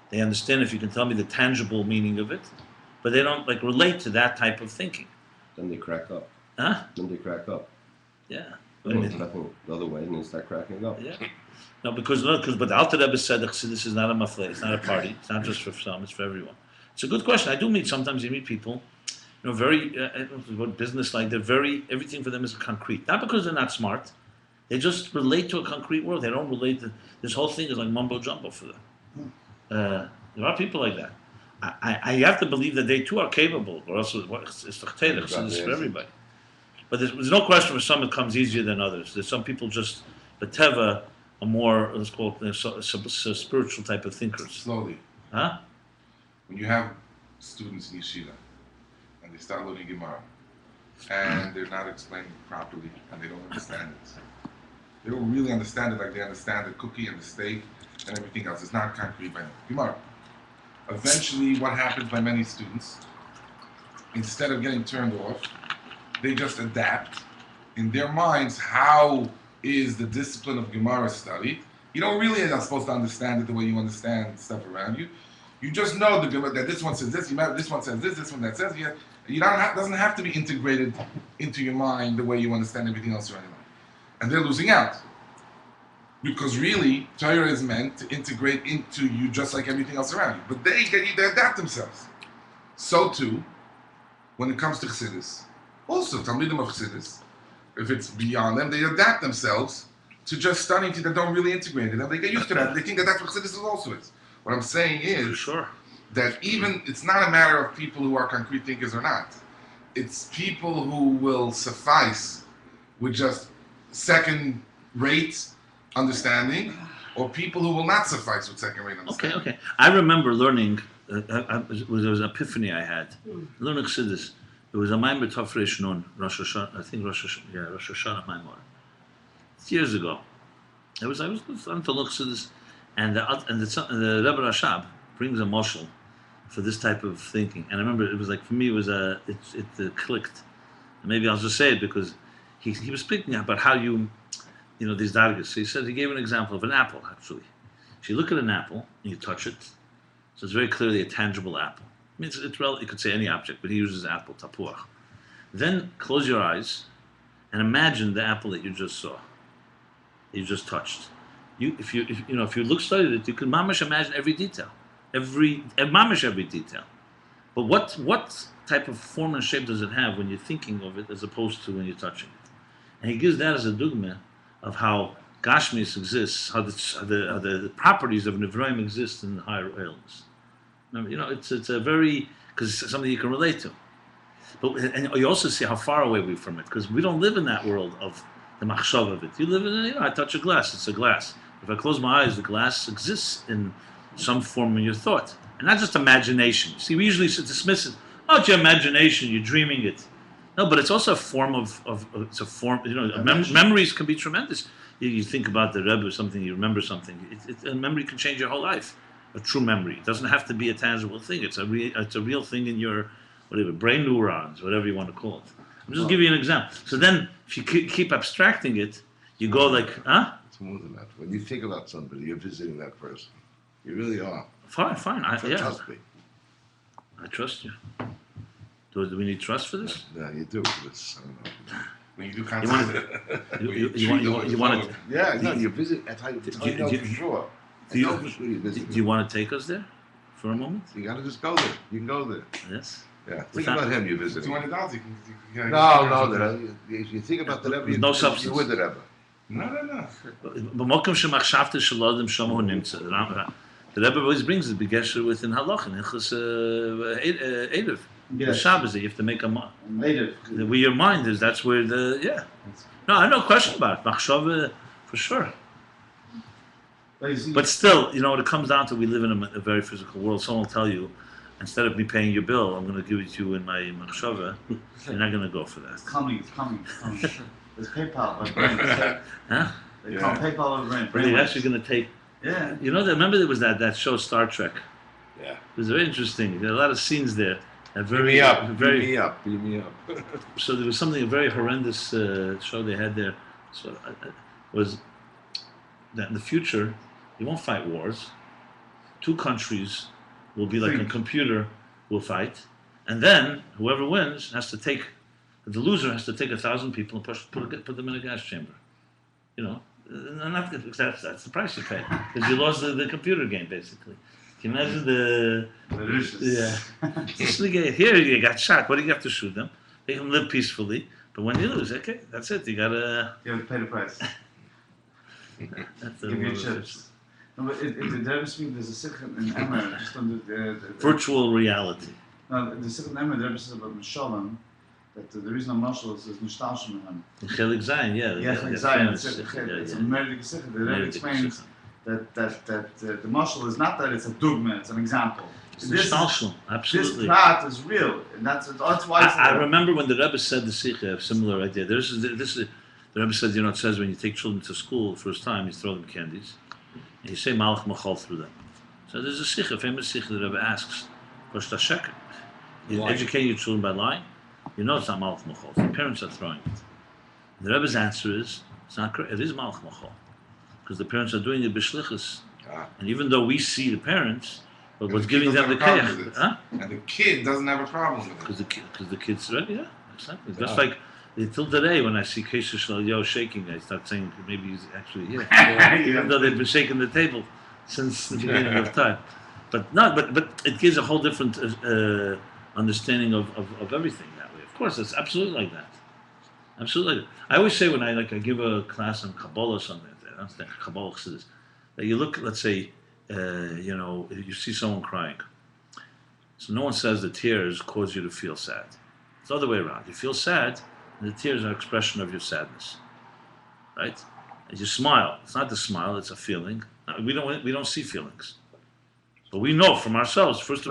They understand if you can tell me the tangible meaning of it, but they don't relate to that type of thinking. Then they crack up. Huh? Then they crack up. Yeah. Then it's nothing the other way, and they start cracking up. Yeah. No, because but the Alter Rebbe said that this is not a mafle, it's not a party, it's not just for some, it's for everyone. It's a good question. I do meet sometimes. You meet people, very business-like. They're everything for them is concrete. Not because they're not smart. They just relate to a concrete world. They don't relate to this whole thing is like mumbo jumbo for them. There are people like that. I have to believe that they too are capable, or else it's for everybody. But there's no question for some it comes easier than others. There's some people just, the teva, are more, let's call it, spiritual type of thinkers. Slowly. Huh? When you have students in yeshiva and they start learning Gemara and they're not explaining it properly and they don't understand it. They don't really understand it like they understand the cookie and the steak and everything else. It's not concrete by Gemara. Eventually, what happens by many students, instead of getting turned off, they just adapt in their minds how is the discipline of Gemara study. You don't really are not supposed to understand it the way you understand stuff around you. You just know the Gemara, that this one says this, this one says this one that says yeah. You doesn't have to be integrated into your mind the way you understand everything else around your mind. And they're losing out. Because really, Torah is meant to integrate into you just like everything else around you. But they adapt themselves. So too, when it comes to Chassidus, also Talmidim of Chassidus, if it's beyond them, they adapt themselves to just studying things that don't really integrate it. And they get used to that. They think that that's what Chassidus also is. What I'm saying is that even it's not a matter of people who are concrete thinkers or not. It's people who will suffice with just second-rate understanding, or people who will not suffice with second-rate understanding. Okay. I remember learning. There was an epiphany I had. Learning Chassidus. It was a Maimer Tafresh Nun, Rosh Hashanah. I think Rosh Hashanah Maimer. It's years ago. I was starting to look Chassidus, and the Rebbe Rashab brings a mashal for this type of thinking. And I remember it was like, for me, it clicked. And maybe I'll just say it because he was speaking about how these dargas. So he gave an example of an apple, actually. So you look at an apple and you touch it. So it's very clearly a tangible apple. I mean, you could say any object, but he uses apple, tapuach. Then close your eyes and imagine the apple that you just saw, you just touched. If you studied it, you can mamish imagine every detail. Every detail. But what type of form and shape does it have when you're thinking of it as opposed to when you're touching it? And he gives that as a dogma of how Gashmis exists, how the properties of Nivraim exist in the higher realms. It's a very, because it's something you can relate to. And you also see how far away we're from it, because we don't live in that world of the machshav of it. You live in I touch a glass, it's a glass. If I close my eyes, the glass exists in some form in your thought. And not just imagination. See, we usually dismiss it. Oh, it's your imagination, you're dreaming it. No, but it's also a form memories can be tremendous. You think about the Rebbe or something, you remember something. A memory can change your whole life. A true memory. It doesn't have to be a tangible thing. It's a real thing in your, brain neurons, whatever you want to call it. I'm just giving you an example. So then, if you keep abstracting it, you go like, huh? It's more than that. When you think about somebody, you're visiting that person. You really are. Fine. Trust me. I trust you. Do we need trust for this? Yeah, you do. It's, I don't know. When you do contact, you want to? Yeah, no, you visit. That's how you know for sure. Do you want to take us there for a moment? You got to just go there. You can go there. Yes. Yeah. Think about him. You visit. $200. No. If you think about the Rebbe, no substance. You're with the Rebbe. No. The Rebbe always brings the begesher within halach and hilchos erev. The Shabbos that you have to make a Native. where your mind is. That's where No, I have no question about it. Machshava for sure. But still, it comes down to we live in a very physical world. Someone will tell you, instead of me paying your bill, I'm going to give it to you in my machshava. You're not going to go for that. It's coming. There's PayPal by brain. Huh? They call PayPal by brain. Really, that's you're going to take. Yeah. Remember there was that show Star Trek. Yeah. It was very interesting. There are a lot of scenes there. Beam me up. So there was a very horrendous show they had there. So was that in the future you won't fight wars. Two countries will be like a computer will fight, and then whoever wins the loser has to take 1,000 people and put them in a gas chamber. That's the price you pay because you lost the computer game basically. Can you imagine the here you got shot. What do you have to shoot them? They can live peacefully, but when you lose, okay, that's it. You gotta pay the price. Give you chips. No, but the Rebbe speaks. There's a sikh in Emmer just on the virtual reality. No, the sikh in Emmer, the Rebbe says about Mishalem that the reason I'm Mashal is Nishtalshim in him. Chelik Zayin, Chelik Zayin. It's a American sikh. The Rebbe explains that the mashal is not that it's a dogma, it's an example. This absolutely. This part is real, and that's why. I remember when the Rebbe said the Sikha, a similar idea. The Rebbe said, it says when you take children to school first time, you throw them candies, and you say Malach Machal through them. So there's a Sikha, famous Sikha, the Rebbe asks, Koshta Sheker. You educate your children by lying? It's not Malach Machal. The parents are throwing it. The Rebbe's answer is, It's not correct. It is malach machol because the parents are doing it b'shlichus, Ah. and even though we see the parents, but And what's the kid giving them the doesn't have a problem kayach, with it. huh? And the kid doesn't have a problem with it. Because the kids ready, yeah, exactly. Just Yeah. like till today, when I see Kesher Shloyo shaking, I start saying maybe he's actually here, even though they've been shaking the table since the beginning of time. But no, but it gives a whole different understanding of everything that way. Of course, it's absolutely like that. Absolutely. Like that. I always say when I give a class on Kabbalah or something, I don't think Kabbalah says that you look, let's say, you see someone crying. So no one says the tears cause you to feel sad. It's the other way around. You feel sad, and the tears are an expression of your sadness, right? And you smile. It's not the smile; it's a feeling. We don't see feelings, but we know from ourselves. First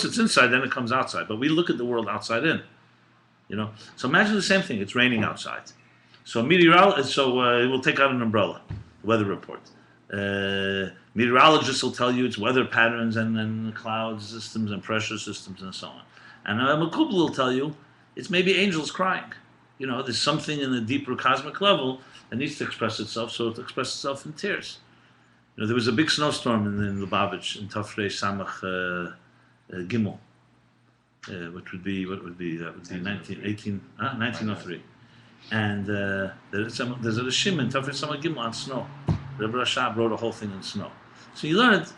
it's inside, then it comes outside. But we look at the world outside in. So imagine the same thing. It's raining outside. So we'll take out an umbrella. Weather report. Meteorologists will tell you it's weather patterns and cloud systems and pressure systems and so on. And a Makubal will tell you it's maybe angels crying. There's something in the deeper cosmic level that needs to express itself, so it expresses itself in tears. There was a big snowstorm in Lubavitch in Tafrei Samach Gimel, which would be 1903. And there's a Rishim in Tafrei Samach Gimel on snow. Rabbi Rashab wrote a whole thing in snow. So you learn it.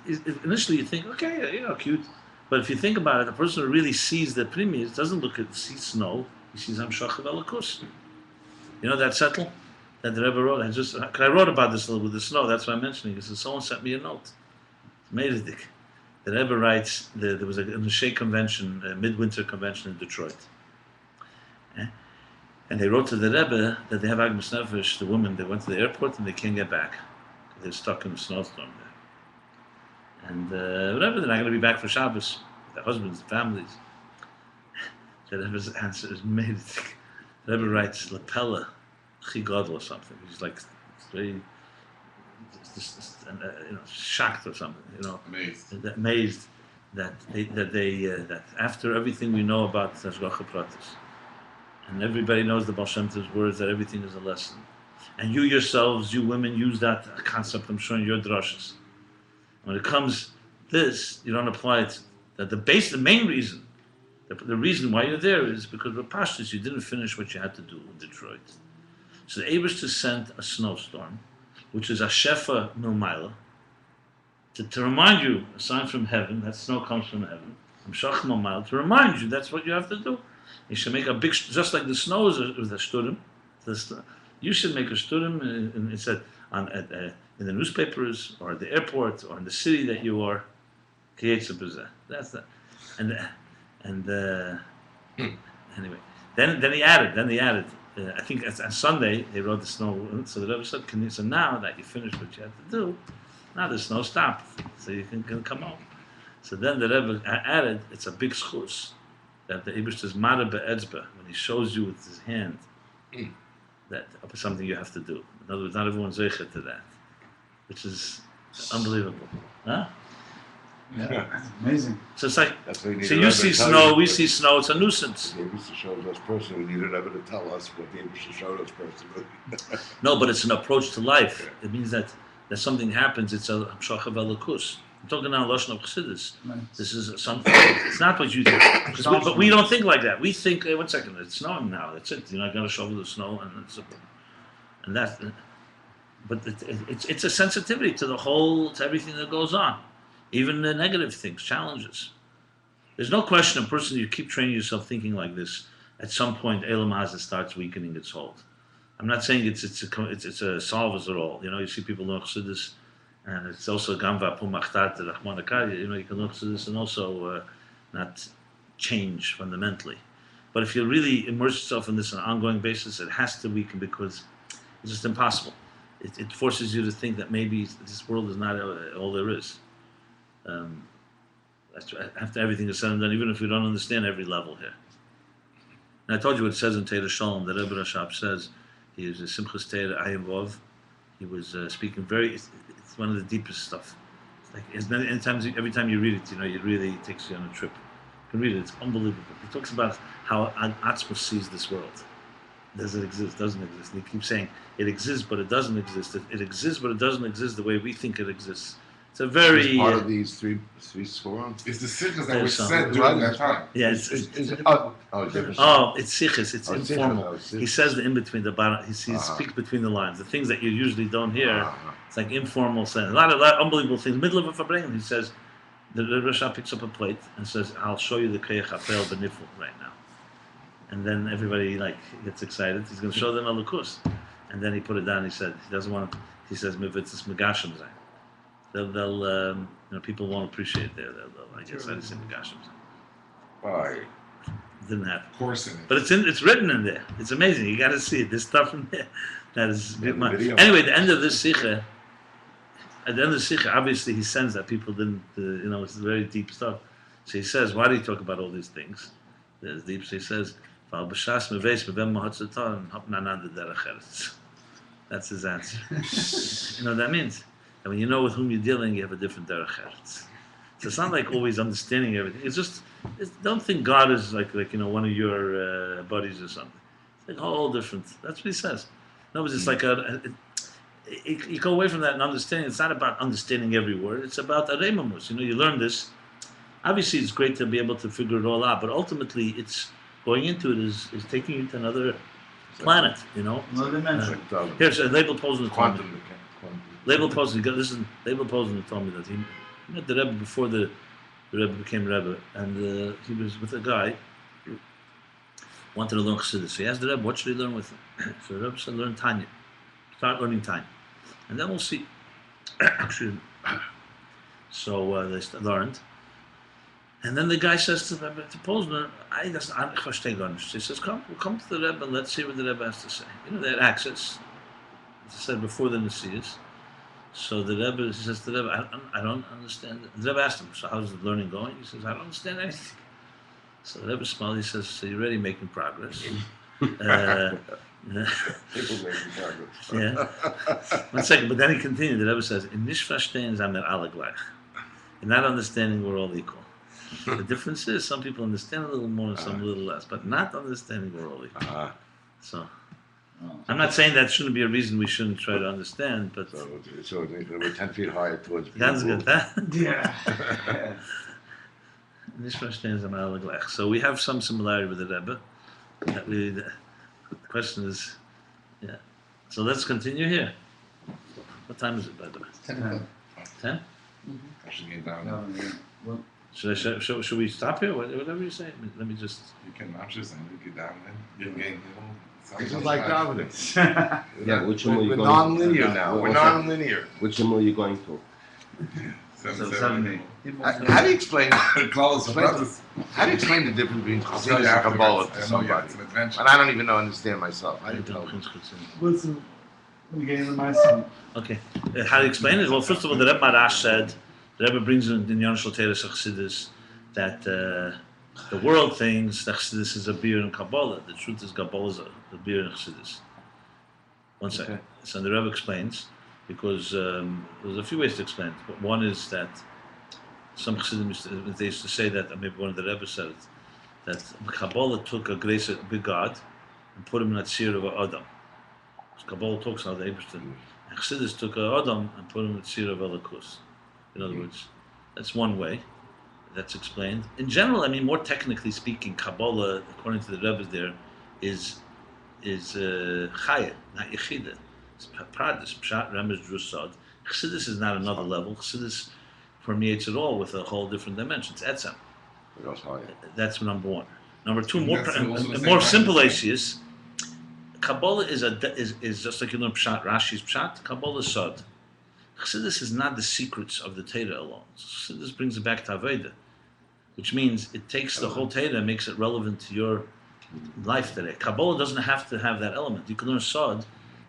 Initially, you think, okay, cute. But if you think about it, the person who really sees the primis doesn't see snow. He sees Hamshach Velakus. That settle that the Rebbe wrote. I wrote about this a little with the snow. That's why I'm mentioning. He says someone sent me a note. It's the Rebbe writes. There was a Shea convention, a midwinter convention in Detroit. And they wrote to the Rebbe that they have Agmas Nefesh, the women. They went to the airport and they can't get back. They're stuck in a snowstorm there. And whatever, they're not going to be back for Shabbos. Their husbands, their families. The Rebbe's answer is amazing. The Rebbe writes, Lapella, Chigodl or something. He's like very, shocked or something. Amazed that after everything we know about Hashgacha Pratis, and everybody knows the Baal Shem Tov's words that everything is a lesson. And you yourselves, you women, use that concept, I'm sure, in your drushes. When it comes this, you don't apply it. That the main reason, the reason why you're there is because with Pashtus, you didn't finish what you had to do in Detroit. So the Eibishter sent a snowstorm, which is a Shefa Milmaila, to remind you, a sign from heaven, that snow comes from heaven, Hamshach Milmaila, to remind you that's what you have to do. You should make a big, just like the snow is a shturim. You should make a shturim, and it said in the newspapers or at the airport or in the city that you are. That's that. And anyway, then he added. I think on Sunday they wrote the snow. So the Rebbe said, so now that you finished what you had to do, now the snow stopped, so you can come home. So then the Rebbe added, it's a big schus that the Eibush is mara be'etzba, when he shows you with his hand that something you have to do. In other words, not everyone's zeicher to that, which is unbelievable. Huh? Yeah, amazing. So it's like, So you see snow, we see snow, it's a nuisance. The Abishah shows us personally. We needed ever to tell us what the Abishah showed us personally. No, but it's an approach to life. It means that something happens, it's a hamshach velakus. I'm talking now Lashon of Chassidus. This is something, it's not what you think. But we don't think like that. We think, hey, 1 second, it's snowing now, that's it. You're not going to shovel the snow, but it's a sensitivity to to everything that goes on. Even the negative things, challenges. There's no question a person, you keep training yourself thinking like this, at some point, Elam Hazah starts weakening its hold. I'm not saying it's a solves it all. You see people know Chassidus, and it's also Gamva Pumachtat Rahman Akari. You can look Chassidus and also not change fundamentally. But if you really immerse yourself in this on an ongoing basis, it has to weaken because it's just impossible. It forces you to think that maybe this world is not all there is. After everything is said and done, even if we don't understand every level here. And I told you what it says in Teira Shalom, that Rebbe Rashab says, he was a Simchas Teira Ayin Beis. He was speaking it's one of the deepest stuff. It's like, every time you read it, it really takes you on a trip. You can read it, it's unbelievable. He talks about how Atzmus sees this world. Does it exist? Doesn't exist? And he keeps saying it exists, but it doesn't exist. It exists, but it doesn't exist the way we think it exists. It's a very It's part of these three swarms. It's the sikhs that There's were some. said during that time. yeah. It's different. It's sikhs. It's Oh, it's informal. different. Oh, it's He says the in between the bottom. He Uh-huh. speaks between the lines. The things that you usually don't hear. Uh-huh. It's like informal saying. A lot of unbelievable things. Middle of a fabrengen, he says. The Rasha picks up a plate and says, "I'll show you the Keyach Apel Benifel right now." And then everybody gets excited. He's going to show them a lukus. And then he put it down. He said he doesn't want. He says, "Mivitzis megashim zayin." They'll people won't appreciate it there. I guess I didn't say megashim zayin. Right. Didn't happen. Of course, in it. But it's written in there. It's amazing. You got to see it. There's stuff in there that is Yeah, the video. anyway. The end of this sikha. At the end of the sikha, obviously he sends that people didn't. It's very deep stuff. So he says, "Why do you talk about all these things?" There's deep. So he says, That's his answer. You know what that means? And when you know with whom you're dealing, you have a different derech eretz. So it's not like always understanding everything. Don't think God is like one of your buddies or something. It's like all different. That's what he says. No, it's like you go away from that and understanding. It's not about understanding every word. It's about aremamus. You learn this. Obviously, it's great to be able to figure it all out, but ultimately, it's going into it is taking you to another planet. Another dimension. Here's a label posing the Quantum. Talmud. Label posing. Listen, label posing told me that he met the Rebbe before the Rebbe became Rebbe, and he was with a guy who wanted to learn Chassidus. So he asked the Rebbe, "What should he learn with him?" So the Rebbe said, "Learn Tanya. Start learning Tanya, and then we'll see." Actually, so they learned. And then the guy says to the Rebbe, to Posner, I verstehe gar nicht. He says, we'll come to the Rebbe and let's see what the Rebbe has to say. They had access, as I said, before the Nesias. So the Rebbe, he says to the Rebbe, I don't understand. The Rebbe asked him, so how's the learning going? He says, I don't understand anything. So the Rebbe smiled, he says, so you're already making progress. People making progress. Yeah. 1 second, but then he continued. The Rebbe says, in nicht verstehen sind wir alle gleich. In not understanding, we're all equal. The difference is some people understand a little more and some a little less, but not understanding we're all equal. Uh-huh. So I'm not saying that shouldn't be a reason we shouldn't try to understand, but So we're 10 feet higher towards that's good. Yeah. Nicht verstehen sind wir alle gleich. So we have some similarity with the Rebbe. The question is, yeah. So let's continue here. What time is it, by the way? 10. 10? I should get down. No, yeah. Well, Should we stop here? Whatever you say. Let me just. You can just and you get down there. You're getting This is like davening. Yeah, which one are you We're going non-linear to? now. What We're was that? non-linear. Which one are you going to? 778. How do you explain? Close, brothers. How do you explain the difference between I'll tell you Chassidus and afterwards. Kabbalah to I know, yeah, somebody? it's an adventure. And I don't even understand myself. I don't know. Listen, we get into my son. Okay. How do you explain it? Well, first of all, the Rebbe Marash said, the Rebbe brings in Yon Shel Teres Chassidus that the world thinks that Chassidus is a beer in Kabbalah. The truth is Kabbalah is a beer in Chassidus. 1 second. Okay. So the Rebbe explains, because there's a few ways to explain it. But one is that some Chassidim they used to say that, or maybe one of the Rebbe said it, that Kabbalah took a big God and put him in a tzir of Adam. Kabbalah talks about the Eberstein. And Chassidus took Adam and put him in the tzir of Elikus. In other words, that's one way. That's explained. In general, more technically speaking, Kabbalah, according to the Rebbe there, is Chaya, not Yechida. It's Pradis, Pshat, Remez, Drusad. Chassidus is not another level. Chassidus permeates it all with a whole different dimension. It's Etzem. It goes higher. That's number one. Number two, And more that's also the same more kind of simple thing. is Kabbalah is just like you learn Pshat, Rashi's Pshat. Kabbalah is Sod. Chassidus is not the secrets of the Torah alone. Chassidus brings it back to Aveda, which means it takes the whole Torah and makes it relevant to your life today. Kabbalah doesn't have to have that element. You can learn Sod,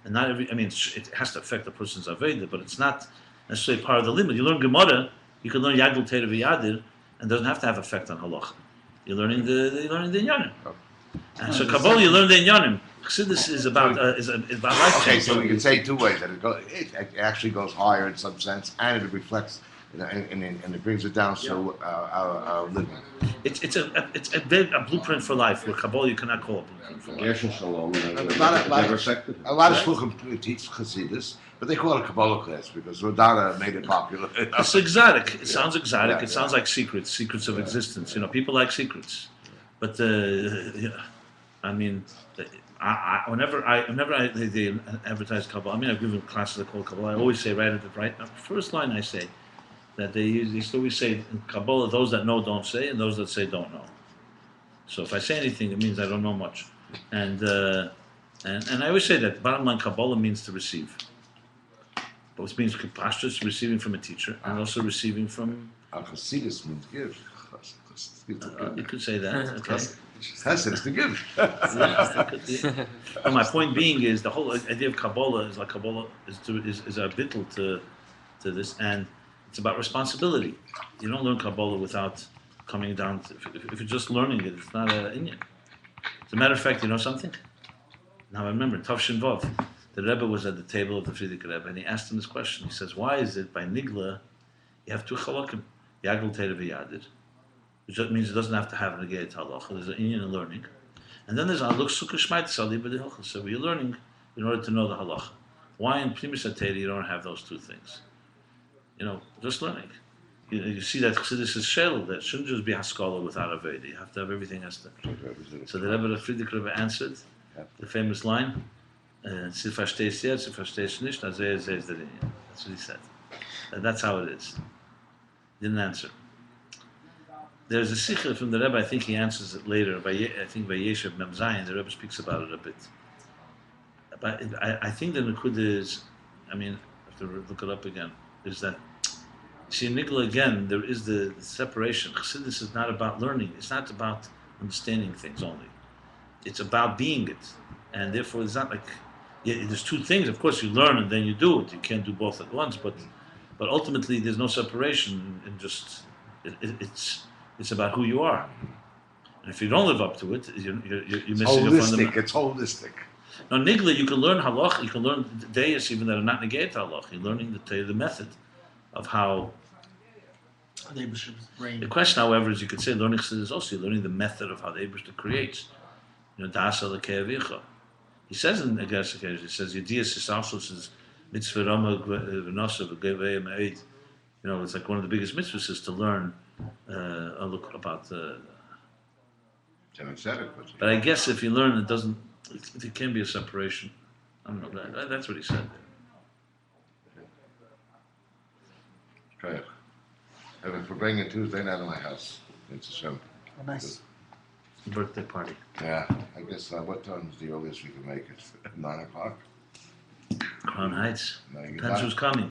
and not every. It has to affect a person's Aveda, but it's not necessarily part of the limit. You learn Gemara, you can learn Yagul Torah v'Yadir, and it doesn't have to have effect on Halacha. You're learning the Inyanim. And so Kabbalah, you learn the Inyanim. Chassidus is about life Okay, change. so we can say two ways that it actually goes higher in some sense, and it reflects and it brings it down so our living. It's a blueprint for life. Where Kabbalah you cannot call a blueprint for life. Gershon Shalom Lot never of- affected it. A lot of shluchim teach Chassidus, but they call it a Kabbalah class because Rodana made it popular. It's exotic. It sounds exotic. Yeah, It sounds like secrets of existence. You know, people like secrets. But yeah, I mean, whenever they advertise Kabbalah, I mean, I've given classes that call Kabbalah. I always say right at the first line. I say that they used to always say in Kabbalah, those that know don't say, and those that say don't know. So if I say anything, it means I don't know much. And I always say that bottom line, Kabbalah means to receive. Both means Pashtus, receiving from a teacher, and also receiving from. Chassidus means give. You could say that. Okay. Chassidus is to give. Yeah, it could be. But my point being is the whole idea of Kabbalah is like Kabbalah is a bittul to this, and it's about responsibility. You don't learn Kabbalah without coming down. If you're just learning it, it's not an Indian. As a matter of fact, you know something? Now I remember, Tav Shin Vav, the Rebbe was at the table of the Frierdiker Rebbe, and he asked him this question. He says, why is it by Nigla, you have two chalakim, Yagul Teira v'Yadir, which means it doesn't have to have an Negeit Halacha, there's an Indian in learning. And then there's Aluk Sukkah Shmait Sali B'Dehilcha, so you're learning in order to know the Halacha. Why in Primus HaTeira you don't have those two things? You know, just learning. You see that Chassidus is shell, that shouldn't just be Haskalah without Aveda. You have to have everything has to. So the Rebbe, the Frierdiker Rebbe answered the famous line, "Si verstehst jetzt, si verstehst nicht, dann sehe der Linie." That's what he said. And that's how it is. Didn't answer. There's a sikha from the Rebbe, I think he answers it later, I think by Yeshiv Mem Zayin, the Rebbe speaks about it a bit. But I think the Nakuda is, I mean, I have to look it up again, is that see, in Nigla again, there is the separation. Chassidus is not about learning. It's not about understanding things only. It's about being it. And therefore, it's not like, there's two things. Of course, you learn and then you do it. You can't do both at once. But ultimately, there's no separation. And just, it's about who you are. And if you don't live up to it, you're missing a fundamental. It's holistic. Now, Nigla, you can learn halach. You can learn deis even that are not negate halach. You're learning the method of how. The question, however, is you could say learning Chassidus is also learning the method of how the Eibishter creates. You know, Dasa Lekeavicha. He says in the Gershon, he says Yedias is also says mitzvah Rama v'Nasa v'Gevei Ma'id. You know, it's like one of the biggest mitzvahs is to learn a look about. But I guess if you learn, it can be a separation. I don't know. That's what he said. Okay. If we're bringing Tuesday night to my house, it's a show. Oh, nice. Birthday party. Yeah, I guess what time is the earliest we can make it? 9 o'clock? Crown Heights. No, you Depends got- who's coming.